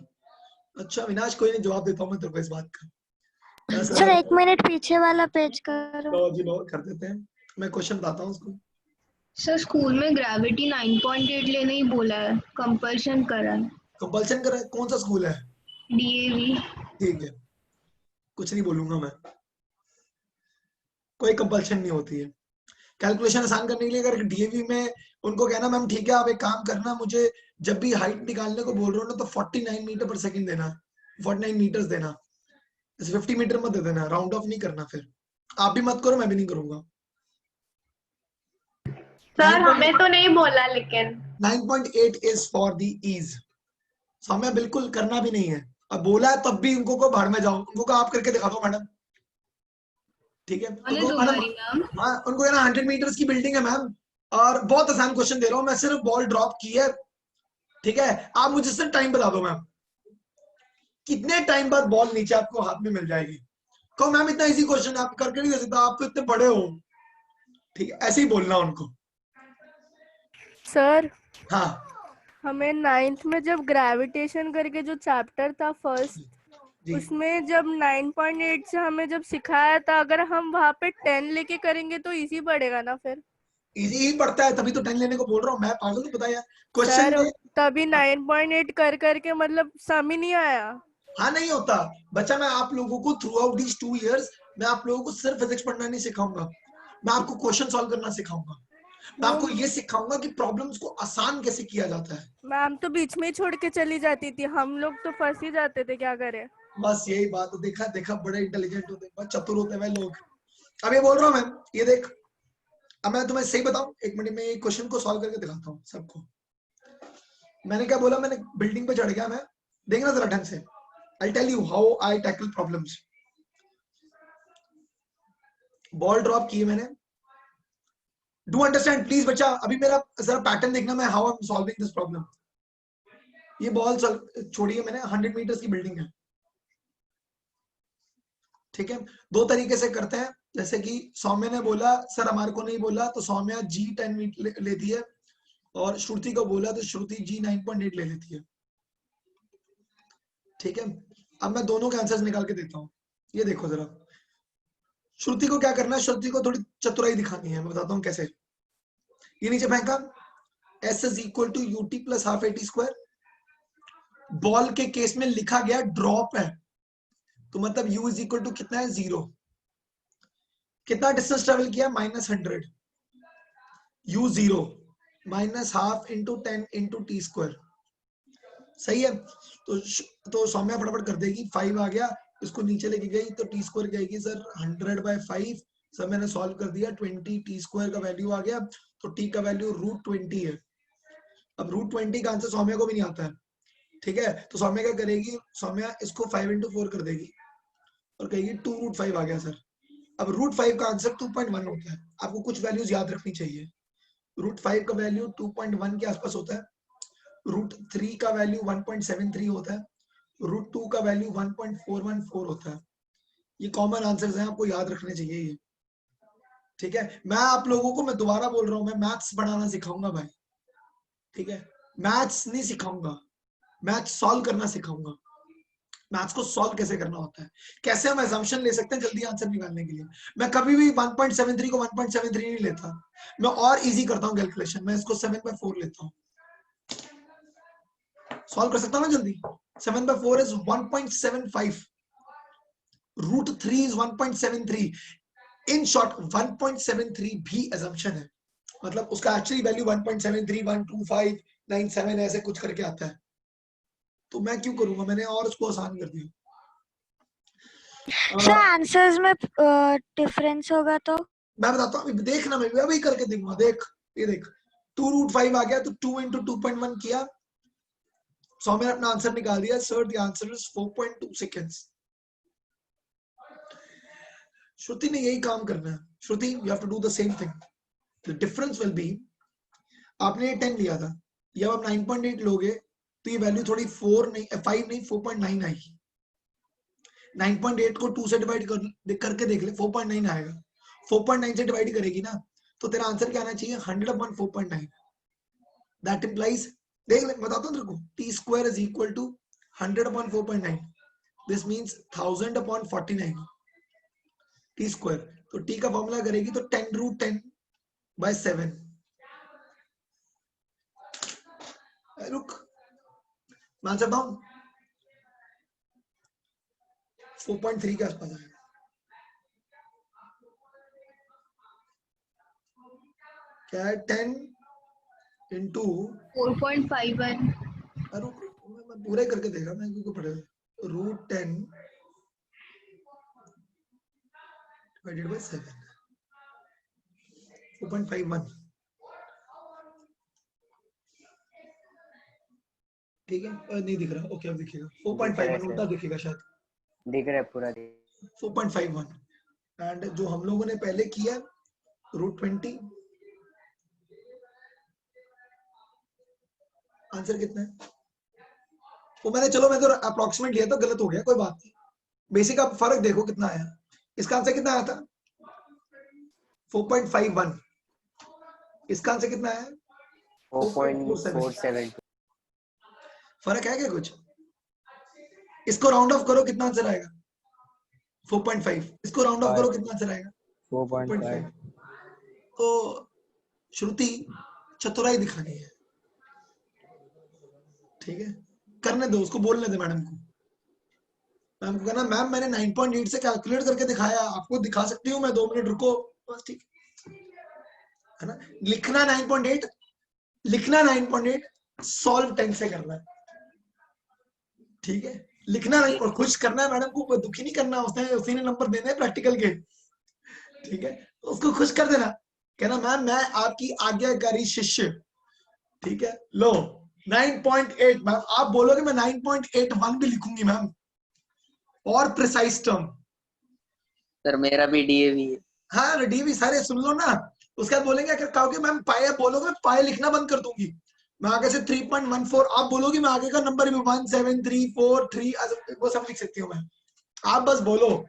अच्छा विनाश कोई नहीं, जवाब देता हूँ मैं तेरे को इस बात का। सर 1 मिनट पीछे वाला पेज करो। लो जी लो, कर देते हैं, मैं क्वेश्चन बताता हूँ उसको। सर स्कूल में ग्रेविटी 9.8 लेने ही बोला है, कंपल्शन करा है। कंपल्शन करा है, कौन सा स्कूल है, DAV। ठीक है, कुछ नहीं बोलूंगा मैं, कोई कंपल्शन नहीं होती है। कैलकुलेशन आसान करने के लिए अगर DAV में उनको कहना मैम ठीक है आप एक काम करना, मुझे जब भी हाइट निकालने को बोल रहे हो ना तो 49 मीटर पर सेकंड देना, 49 मीटर्स देना, 50 मीटर मत दे देना, राउंड ऑफ नहीं करना, फिर आप भी मत करो मैं भी नहीं करूंगा। सर हमें तो नहीं बोला, लेकिन 9.8 इज फॉर द ईज, हमें बिल्कुल करना भी नहीं है। अब बोला है तब भी उनको को भाड़ में जाओ, उनको को आप करके दिखा दो मैडम, ठीक है। उनको मैडम, हाँ उनको कहना 100 मीटर्स की बिल्डिंग है मैम, और बहुत आसान क्वेश्चन दे रहा हूँ मैं, सिर्फ बॉल ड्रॉप की है, ठीक है। आप मुझे सिर्फ टाइम बता दो मैम, कितने टाइम बाद बॉल नीचे आपको हाथ में मिल जाएगी। कहो मैम इतना इजी क्वेश्चन आप करके नहीं दे सकता, आप तो इतने बड़े हो, ठीक है, ऐसे ही बोलना उनको। सर हाँ हमें 9th में जब ग्रेविटेशन करके जो चैप्टर था फर्स्ट, उसमें जब 9.8 से हमें जब सिखाया था, अगर हम वहाँ पे 10 लेके करेंगे तो इजी पड़ेगा ना, फिर इजी ही पड़ता है, तभी तो 10 लेने को बोल रहा हूँ मैं, पागल तो बताया क्वेश्चन में तभी 9.8 कर के मतलब सम ही नहीं आया। हाँ नहीं होता बच्चा, मैं आप लोगों को थ्रू आउट दीज 2 इयर्स मैं आप लोगों को सिर्फ फिजिक्स पढ़ना नहीं सिखाऊंगा, मैं आपको क्वेश्चन सॉल्व करना सिखाऊंगा, मैं आपको ये सिखाऊंगा कि प्रॉब्लम्स को आसान कैसे किया जाता है। मैम तो बीच में ही छोड़ के चली जाती थी, हम लोग तो फंस ही जाते थे, क्या करें। बस यही बात, देखा बड़े इंटेलिजेंट होते हैं, चतुर होते हैं लोग। अब ये बोल रहा हूँ मैं, ये देख, अब मैं तुम्हें सही बताऊं, 1 मिनट में ये क्वेश्चन को सॉल्व करके दिखाता हूँ सबको। मैंने क्या बोला, मैंने बिल्डिंग पे चढ़ गया मैं, देखना जरा ढंग से, I'll tell you how I tackle problems। Ball drop की मैंने, डू अंडरस्टैंड प्लीज बच्चा, अभी मेरा जरा पैटर्न देखना, मैं how I am solving this problem. ये बॉल छोड़ी है मैंने, 100 मीटर्स की बिल्डिंग है, ठीक है, दो तरीके से करते हैं, जैसे कि सौम्य ने बोला सर हमारे को नहीं बोला, तो सौम्या G10 लेती है, और श्रुति को बोला तो श्रुति G9.8 ले लेती है। ठीक है, अब मैं दोनों के आंसर्स निकाल के देता हूं। ये देखो जरा, श्रुति को क्या करना है, श्रुति को थोड़ी चतुराई दिखानी है, मैं बताता हूं कैसे। ये नीचे फेंका, S is equal to UT plus half AT square. Ball के केस में लिखा गया ड्रॉप है, तो मतलब U इज इक्वल टू कितना है, 0। कितना डिस्टेंस ट्रेवल किया, -100। U 0 minus half into 10 into T square. सही है, तो सौम्या फटाफट कर देगी। 5 आ गया, इसको नीचे लेके गई तो टी स्क्वायर कहेगी सर 100/5। सर मैंने सॉल्व कर दिया, 20 टी स्क्वायर का वैल्यू आ गया, तो टी का वैल्यू √20 है। अब √20 का आंसर सौम्या को भी नहीं आता है, ठीक है, तो सौम्या क्या करेगी, सौम्या इसको 5 × 4 कर देगी और कहेगी 2√5 आ गया सर। अब √5 का आंसर 2.1 होता है, आपको कुछ वैल्यूज याद रखनी चाहिए। √5 का वैल्यू 2.1 के आसपास होता है, √3 का वैल्यू 1.73 होता है, √2 का वैल्यू 1.414 होता है। ये कॉमन आंसर्स हैं, आपको याद रखने चाहिए ये, ठीक है। मैं आप लोगों को, मैं दोबारा बोल रहा हूँ, मैं मैथ्स पढ़ाना सिखाऊंगा भाई, ठीक है, मैथ्स नहीं सिखाऊंगा, मैथ्स सॉल्व करना सिखाऊंगा। मैथ्स को सॉल्व कैसे करना होता है, कैसे हम assumption ले सकते हैं जल्दी आंसर निकालने के लिए। मैं कभी भी 1.73 को 1.73 नहीं लेता, मैं और इजी करता हूँ कैलकुलेशन, मैं इसको 7/4 लेता हूँ, सॉल्व कर सकता हूँ ना जल्दी। 7/4 इज 1.75, √3 इज 1.73। इन शॉर्ट 1.73 भी assumption है, मतलब उसका एक्चुअली वैल्यू 1.73, 12597 ऐसे कुछ करके आता है, तो मैं क्यों करूंगा, मैंने और उसको आसान कर दिया। सर आंसर्स में डिफरेंस होगा तो मैं बताता हूँ, देखना, मैं अभी करके देखूंगा। देख, ये देख, 2√5 आ गया, तो 2 × 2.1 किया, सौम्या ने अपना आंसर निकाल दिया। Sir the answer is 4.2 seconds. Shruti ने यही काम करना है। Shruti, you have to do the same thing. The difference will be, आपने 10 लिया था, ये अब आप 9.8 लोगे तो ये वैल्यू थोड़ी 5 नहीं 4.9 आएगी। 9.8 को 2 से डिवाइड करके देख ले, 4.9 आएगा। 4.9 से डिवाइड करेगी ना, तो तेरा आंसर क्या आना चाहिए, 100/4.9। दैट इंप्लाइज, देख ले, बताता हूँ तेरे को, t square is equal to 100/4.9। This means 1000/49 t square. तो टी का फॉर्मूला करेगी तो 10√10/7। रुक, मैं आंसर बताऊं, 4.3 के आसपास आएगा। क्या है, 10 × 4.51। मैं पूरा करके देगा, मैं क्योंकि पढ़ेगा, √10 divided by 7, 4.51, ठीक है। नहीं दिख रहा, ओके अब दिखेगा, 4.51 उल्टा दिखेगा शायद, दिख रहा है पूरा। 4.51। एंड जो हम लोगों ने पहले किया √20, आंसर कितना है वो मैंने, चलो मैं तो अप्रोक्सीमेट लिया था, गलत हो गया, कोई बात नहीं। बेसिक आप फर्क देखो कितना आया, इसका आंसर कितना आया था 4.51, इसका आंसर कितना है 4.47। फर्क है क्या कुछ? इसको राउंड ऑफ करो, कितना आंसर आएगा 4.5। इसको राउंड ऑफ करो, कितना आंसर आएगा 4.5। तो श्रुति चतुराई दिखानी है, ठीक है, करने दो उसको, बोलने दे मैडम को। मैम को कहना, मैम मैंने 9.8 से कैलकुलेट करके दिखाया, आपको दिखा सकती हूँ मैं, 2 मिनट रुको बस, ठीक है ना। लिखना 9.8, लिखना 9.8, सॉल्व 10 से करना है, ठीक है। लिखना नहीं और खुश करना है मैडम को, दुखी नहीं करना, उसी ने नंबर देने हैं प्रैक्टिकल के, ठीक है, उसको खुश कर देना, कहना मैम मैं आपकी आज्ञाकारी शिष्य, ठीक है। लो 9.8, मैम आप बोलोगे मैं 9.81 भी लिखूंगी मैम, और प्रिसाइज टर्म। सर मेरा भी डीएवी है। हाँ डीवी सारे सुन लो ना, उसके बाद बोलेंगे, अगर कहोगे मैम पाए, बोलोगे पाए लिखना बंद कर दूंगी, मैं आगे से 3.14 आप बोलोगी, मैं आगे का नंबर भी 17343 वो सब लिख सकती हूँ मैं, आप बस बोलो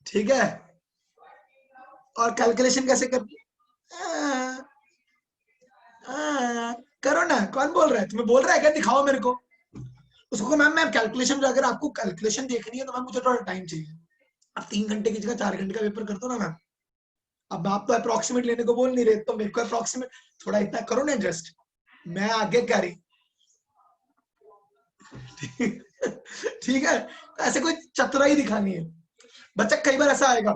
ठीक है, और कैलकुलेशन कैसे करनी करो ना। कौन बोल रहा है, तुम्हें बोल रहा है क्या दिखाओ मेरे को? उसको मैम कैलकुलेशन, अगर आपको कैलकुलेशन देखनी है तो मैम मुझे थोड़ा टाइम चाहिए। आप 3 घंटे की जगह 4 घंटे का पेपर कर दो ना मैम। अब आप तो अप्रोक्सीमेट लेने को बोल नहीं रहे, तो मेरे को अप्रोक्सीमेट थोड़ा इतना करो ना एडजस्ट, मैं आगे क्या रही। ठीक है, ऐसे कोई चतुराई दिखानी है बच्चा। कई बार ऐसा आएगा,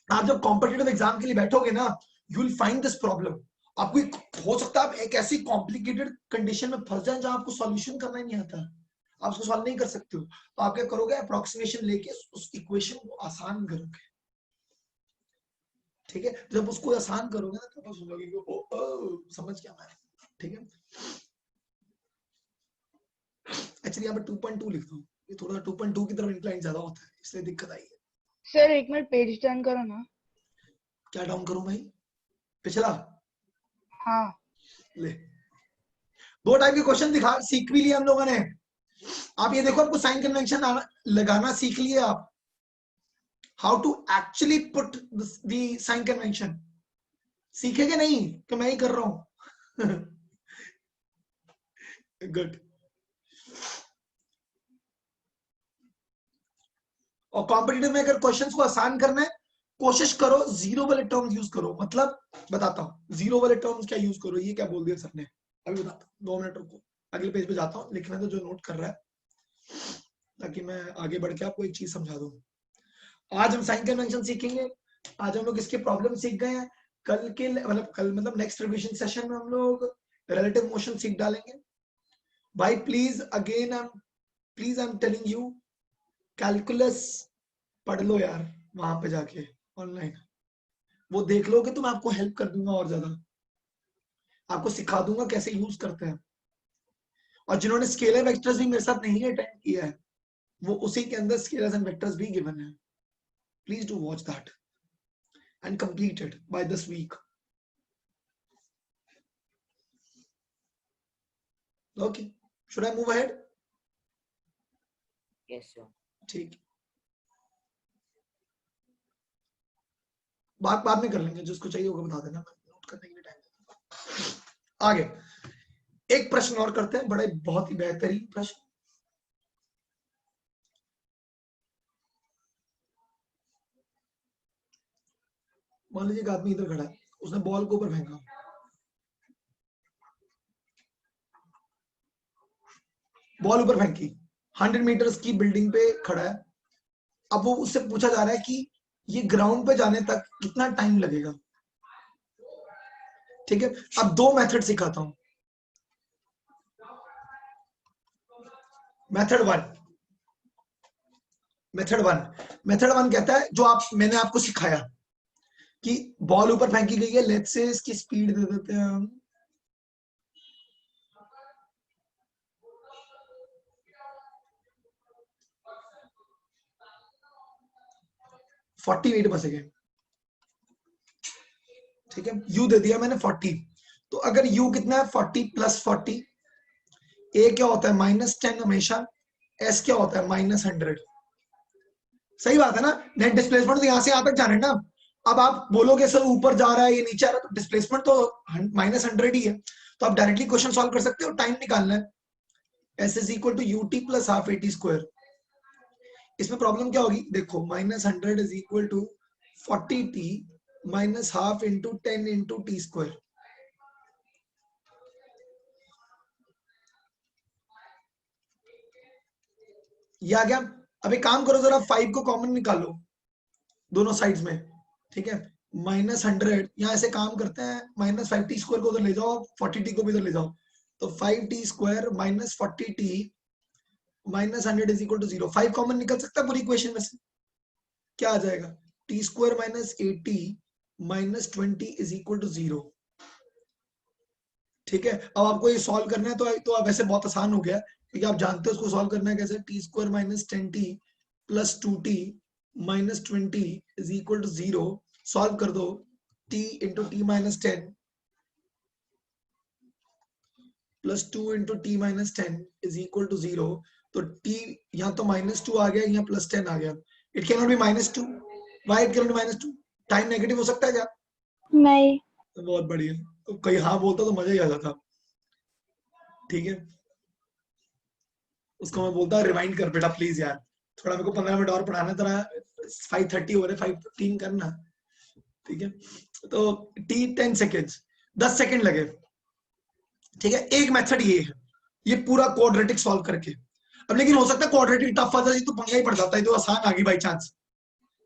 आप जब कॉम्पिटिटिव एग्जाम के लिए बैठोगे ना, you will find this problem. आपको हो सकता है आप एक ऐसी कॉम्प्लिकेटेड कंडीशन में फंस जाए जहां आपको सॉल्यूशन करना ही नहीं आता, आप उसको सॉल्व नहीं कर सकते हो। तो आप क्या करोगे, अप्रोक्सीमेशन लेके उस इक्वेशन को आसान करोगे। ठीक है, जब उसको आसान करोगे ना तब सुनोगे कि ओ समझ गया मैं। ठीक है, एक्चुअली यहाँ पे 2.2 लिख दो, ये थोड़ा 2.2 की तरफ इंक्लाइन ज्यादा होता है, इसलिए दिक्कत आई है। सर 1 मिनट पेज टर्न करो ना। क्या डाउन करूं भाई, पिछला? हाँ ले, 2 टाइप के क्वेश्चन दिखा, सीख भी लिया हम लोगों ने। आप ये देखो, आपको साइन कन्वेंशन लगाना सीख लिए आप, how to actually put the sign convention सीखे कि नहीं, कि मैं ही कर रहा हूं? गुड। और कॉम्पिटिटिव में अगर क्वेश्चंस को आसान करना है, कोशिश करो जीरो वाले टर्म्स यूज करो। मतलब बताता हूँ जीरो वाले टर्म्स क्या यूज करो। ये क्या बोल दिया सर ने, अभी बताता हूँ, 2 मिनट रुको, अगले पेज पे जाता हूँ। लिखना तो जो नोट कर रहा है, ताकि मैं आगे बढ़ के आपको एक चीज समझा दूं। आज हम साइन कन्वेंशन सीखेंगे। आज हम लोग इसके प्रॉब्लम सीख गए हैं। कल के मतलब नेक्स्ट रिवीजन सेशन में हम लोग रिलेटिव मोशन सीख डालेंगे। भाई please again I am telling you, calculus पढ़ लो यार, वहां पे जाके ऑनलाइन वो देख लो कि तो मैं आपको हेल्प कर दूंगा, और ज्यादा आपको सिखा दूंगा कैसे यूज करते हैं। और जिन्होंने स्केलर वेक्टर्स भी मेरे साथ नहीं अटेंड किया है, वो उसी के अंदर स्केलर्स एंड वेक्टर्स भी गिवन है। Please do watch that and complete it by this week. Okay, should I move ahead? Yes sir. ठीक, बात बाद में कर लेंगे, जिसको चाहिए होगा बता देना, नोट करने के लिए टाइम। आगे एक प्रश्न और करते हैं, बड़े बहुत ही बेहतरीन प्रश्न। मान लीजिए एक आदमी इधर खड़ा है, उसने बॉल को ऊपर फेंका, बॉल ऊपर फेंकी, 100 मीटर्स की बिल्डिंग पे खड़ा है। अब वो उससे पूछा जा रहा है कि ये ग्राउंड पे जाने तक कितना टाइम लगेगा। ठीक है, अब 2 मेथड सिखाता हूं। मेथड वन कहता है, जो मैंने आपको सिखाया कि बॉल ऊपर फेंकी गई है, लेट्स से इसकी स्पीड दे देते हैं हम 40 मीटर पर सेकेंड। ठीक है, u दे दिया मैंने 40। तो अगर u कितना है 40 प्लस 40, a क्या होता है -10 हमेशा, s क्या होता है -100। सही बात है ना, नेट डिस्प्लेसमेंट तो यहां से यहां तक जाना है ना। अब आप बोलोगे सर ऊपर जा रहा है ये नीचे आ रहा है, तो डिस्प्लेसमेंट तो -100 ही है। तो आप डायरेक्टली क्वेश्चन सॉल्व कर सकते हो, टाइम निकालना है। s is equal to ut plus half at square. इसमें प्रॉब्लम क्या होगी, देखो -100 is equal to 40t minus half into 10 into T square. ये आ गया। अब एक काम करो, जरा 5 को कॉमन निकालो दोनों साइड्स में। ठीक है, -100, यहाँ ऐसे काम करते हैं, -5t स्क्वायर को उधर ले जाओ, 40t को भी इधर ले जाओ, तो 5t square minus 40t minus 100 is equal to 0। 5 common निकल सकता है पूरी इक्वेशन में से, क्या आ जाएगा, t square minus 80 minus 20 is equal to 0। ठीक है, अब आपको ये सॉल्व करना है, तो अब वैसे बहुत आसान हो गया, क्योंकि आप जानते हो उसको सॉल्व करना है कैसे। t square minus 10t plus 2t minus 20 is equal to 0। Solve कर दो, t into t minus 10 plus 2 into t minus 10 is equal to 0। तो t यहाँ तो -2 आ गया, यहाँ +10 आ गया। It cannot be -2, y equal to -2 time negative हो सकता है क्या? नहीं। बहुत बढ़िया, तो कहीं हाँ बोलता तो मजा ही आ जाता। ठीक है, उसको मैं बोलता रिवाइंड कर बेटा प्लीज यार, थोड़ा मेरे को 15 मिनट और पढ़ाना, तेरा 5:30 हो रहे, 5:15 करना। ठीक है, तो t 10 सेकेंड्स, 10 सेकेंड लगे। ठीक है, एक मेथड ये है, ये पूरा क्वाड्रेटिक सॉल्व करके। अब लेकिन हो सकता है क्वाड्रेटिक टफ आ जाए तो पंगा ही पड़ जाता है, तो आसान आ गई बाई चांस,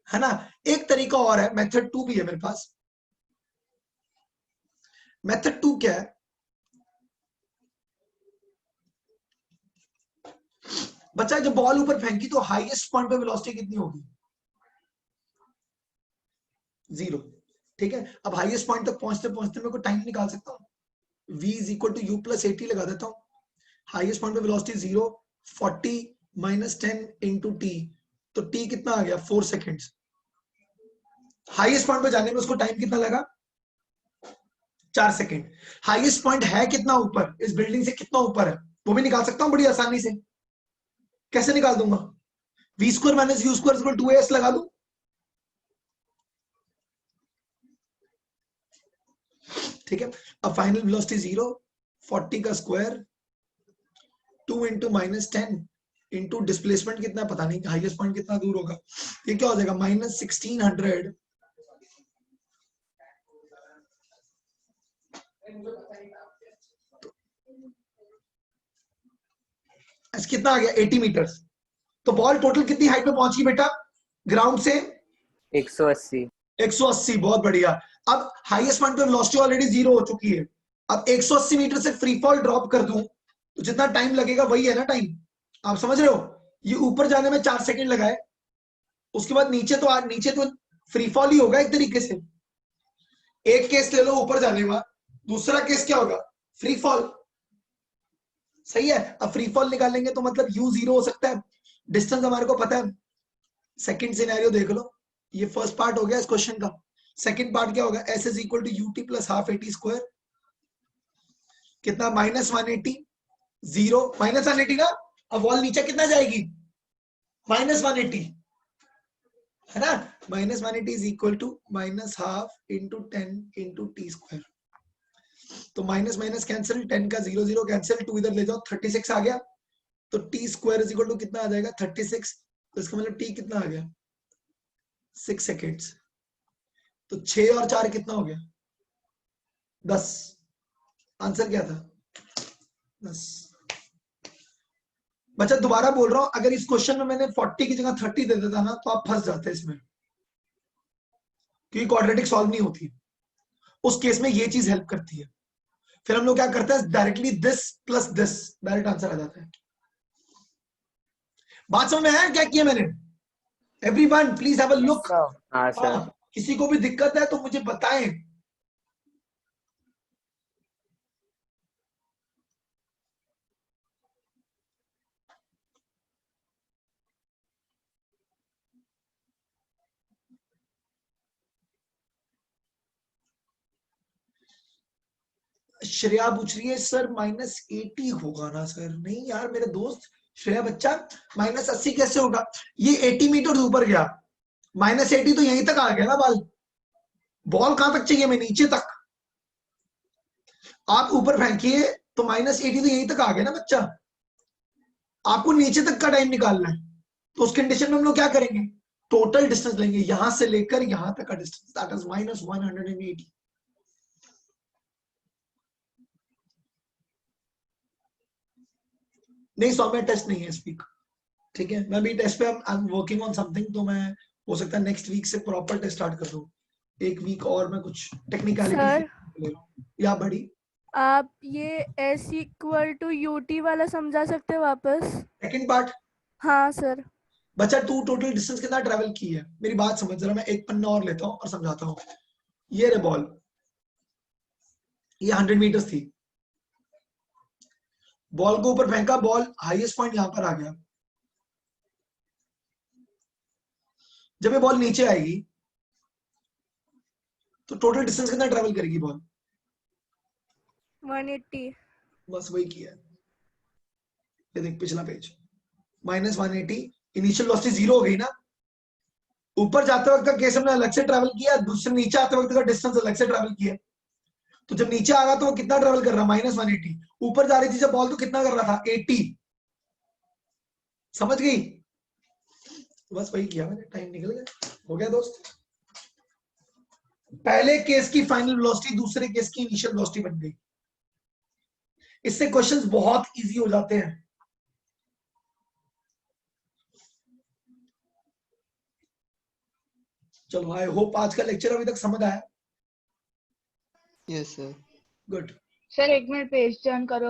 है ना। एक तरीका और है, मेथड 2 भी है मेरे पास। मेथड 2 क्या है, बच्चा जब बॉल ऊपर फेंकी तो हाईएस्ट पॉइंट पे वेलोसिटी कितनी होगी? 0। ठीक है, अब हाईएस्ट पॉइंट तक पहुंचते पहुंचते मेरे को टाइम निकाल सकता हूँ, v is equal to u plus 80 लगा देता हूँ। हाईएस्ट पॉइंट पे वेलोसिटी 0, 40 माइनस 10 इंटू टी, तो t कितना आ गया? 4 सेकेंड्स। हाईएस्ट पॉइंट पे जाने में उसको टाइम कितना लगा? 4 सेकेंड। हाईएस्ट पॉइंट है कितना ऊपर, इस बिल्डिंग से कितना ऊपर है, वो भी निकाल सकता हूँ बड़ी आसानी से। कैसे निकाल दूंगा? v square minus u square equal 2as लगा दूं। ठीक है, अब फाइनल वेलोसिटी 0, 40 का स्क्वायर 2 इंटू -10 इंटू डिस्प्लेसमेंट कितना पता नहीं, हाईएस्ट पॉइंट कितना दूर होगा, ये क्या हो जाएगा? -1600 कितना आ गया? 80 मीटर्स। तो बॉल टोटल कितनी हाइट पे पहुंच गई बेटा ग्राउंड से? 180। 180, बहुत बढ़िया। अब हाईएस्ट पॉइंट पे वेलोसिटी ऑलरेडी 0 हो चुकी है, अब 180 मीटर से फ्री फॉल ड्रॉप कर दूं तो जितना टाइम लगेगा वही है ना टाइम, आप समझ रहे हो। ये ऊपर जाने में 4 सेकंड लगाए, उसके बाद नीचे तो फ्री फॉल ही होगा एक तरीके से। एक केस ले लो ऊपर जाने का, दूसरा केस क्या होगा? Free fall. सही है, अब फ्री फॉल निकालेंगे तो मतलब u 0 हो सकता है, डिस्टेंस हमारे को पता है। सेकंड सिनेरियो देख लो, ये फर्स्ट पार्ट हो गया इस क्वेश्चन का। सेकंड पार्ट क्या होगा? s is equal to ut plus half 80 square, कितना? -180, 0 -180 ना। अब वॉल नीचे कितना जाएगी? -180, है ना। -180 इज इक्वल टू -हाफ इंटू 10 इंटू टी स्क्वायर। तो माइनस माइनस कैंसिल, 10 का 0 0 कैंसिल, 2 इधर ले जाओ, 36 आ गया। तो t square is equal to कितना आ जाएगा? 36। तो इसका मतलब टी कितना आ गया? 6 सेकेंड्स। तो 6 और 4 कितना हो गया? 10। आंसर क्या था? 10। बच्चा दोबारा बोल रहा हूं, अगर इस क्वेश्चन में मैंने 40 की जगह 30 दे देता ना तो आप फंस जाते इसमें, क्योंकि क्वाड्रेटिक सॉल्व नहीं होती। उस केस में ये चीज हेल्प करती है। फिर हम लोग क्या करते हैं? Directly this plus this, direct answer आ जाता है। बात समझ में आया क्या किया मैंने? Everyone please have a look. हाँ सर। किसी को भी दिक्कत है तो मुझे बताएं। श्रेया पूछ रही है सर -80 होगा ना सर? नहीं यार मेरे दोस्त श्रेया बच्चा, -80 कैसे होगा? ये 80 मीटर ऊपर गया, -80 तो यहीं तक आ गया ना। बॉल कहां तक चाहिए? मैं नीचे तक। आप ऊपर फेंकिए तो -80 तो यहीं तक आ गया ना बच्चा। आपको नीचे तक का टाइम निकालना है, तो उस कंडीशन में हम लोग क्या करेंगे? टोटल डिस्टेंस लेंगे, यहां से लेकर यहां तक का डिस्टेंस, दैट इज -180। नहीं सौम्य टेस्ट नहीं है इस वीक, ठीक है। मैं भी टेस्ट पे I am working on something, तो मैं हो सकता है नेक्स्ट वीक से प्रॉपर टेस्ट स्टार्ट कर दूं। एक वीक और मैं कुछ टेक्निकलिटी या बड़ी। आप ये s इक्वल टू ut वाला समझा सकते हैं वापस? Second part. हाँ सर। बच्चा तू टोटल डिस्टेंस कितना ट्रेवल की है? मेरी बात समझ जरा, मैं एक पन्ना और लेता हूं और समझाता हूं। ये रे बॉल, ये 100 मीटर थी। बॉल को ऊपर फेंका, बॉल हाईएस्ट पॉइंट यहां पर आ गया। जब ये बॉल नीचे आएगी तो टोटल डिस्टेंस कितना ट्रेवल करेगी बॉल? 180। बस वही किया। ये देख पिछला पेज, -180। इनिशियल वेलोसिटी 0 हो गई ना, ऊपर जाते वक्त का केस हमने अलग से ट्रैवल किया, दूसरे नीचे आते वक्त का डिस्टेंस अलग से ट्रैवल किया। तो जब नीचे आ रहा तो वो कितना ट्रैवल कर रहा, -180। ऊपर जा रही थी जब बॉल तो कितना कर रहा था, 80। समझ गई? बस वही किया मैंने, टाइम निकल गया। हो गया दोस्त? पहले केस की फाइनल वेलोसिटी दूसरे केस की इनिशियल वेलोसिटी बन गई। इससे क्वेश्चंस बहुत इजी हो जाते हैं। चलो, आई होप आज का लेक्चर अभी तक समझ आया। Yes sir. Good. Sir 1 minute page turn करो।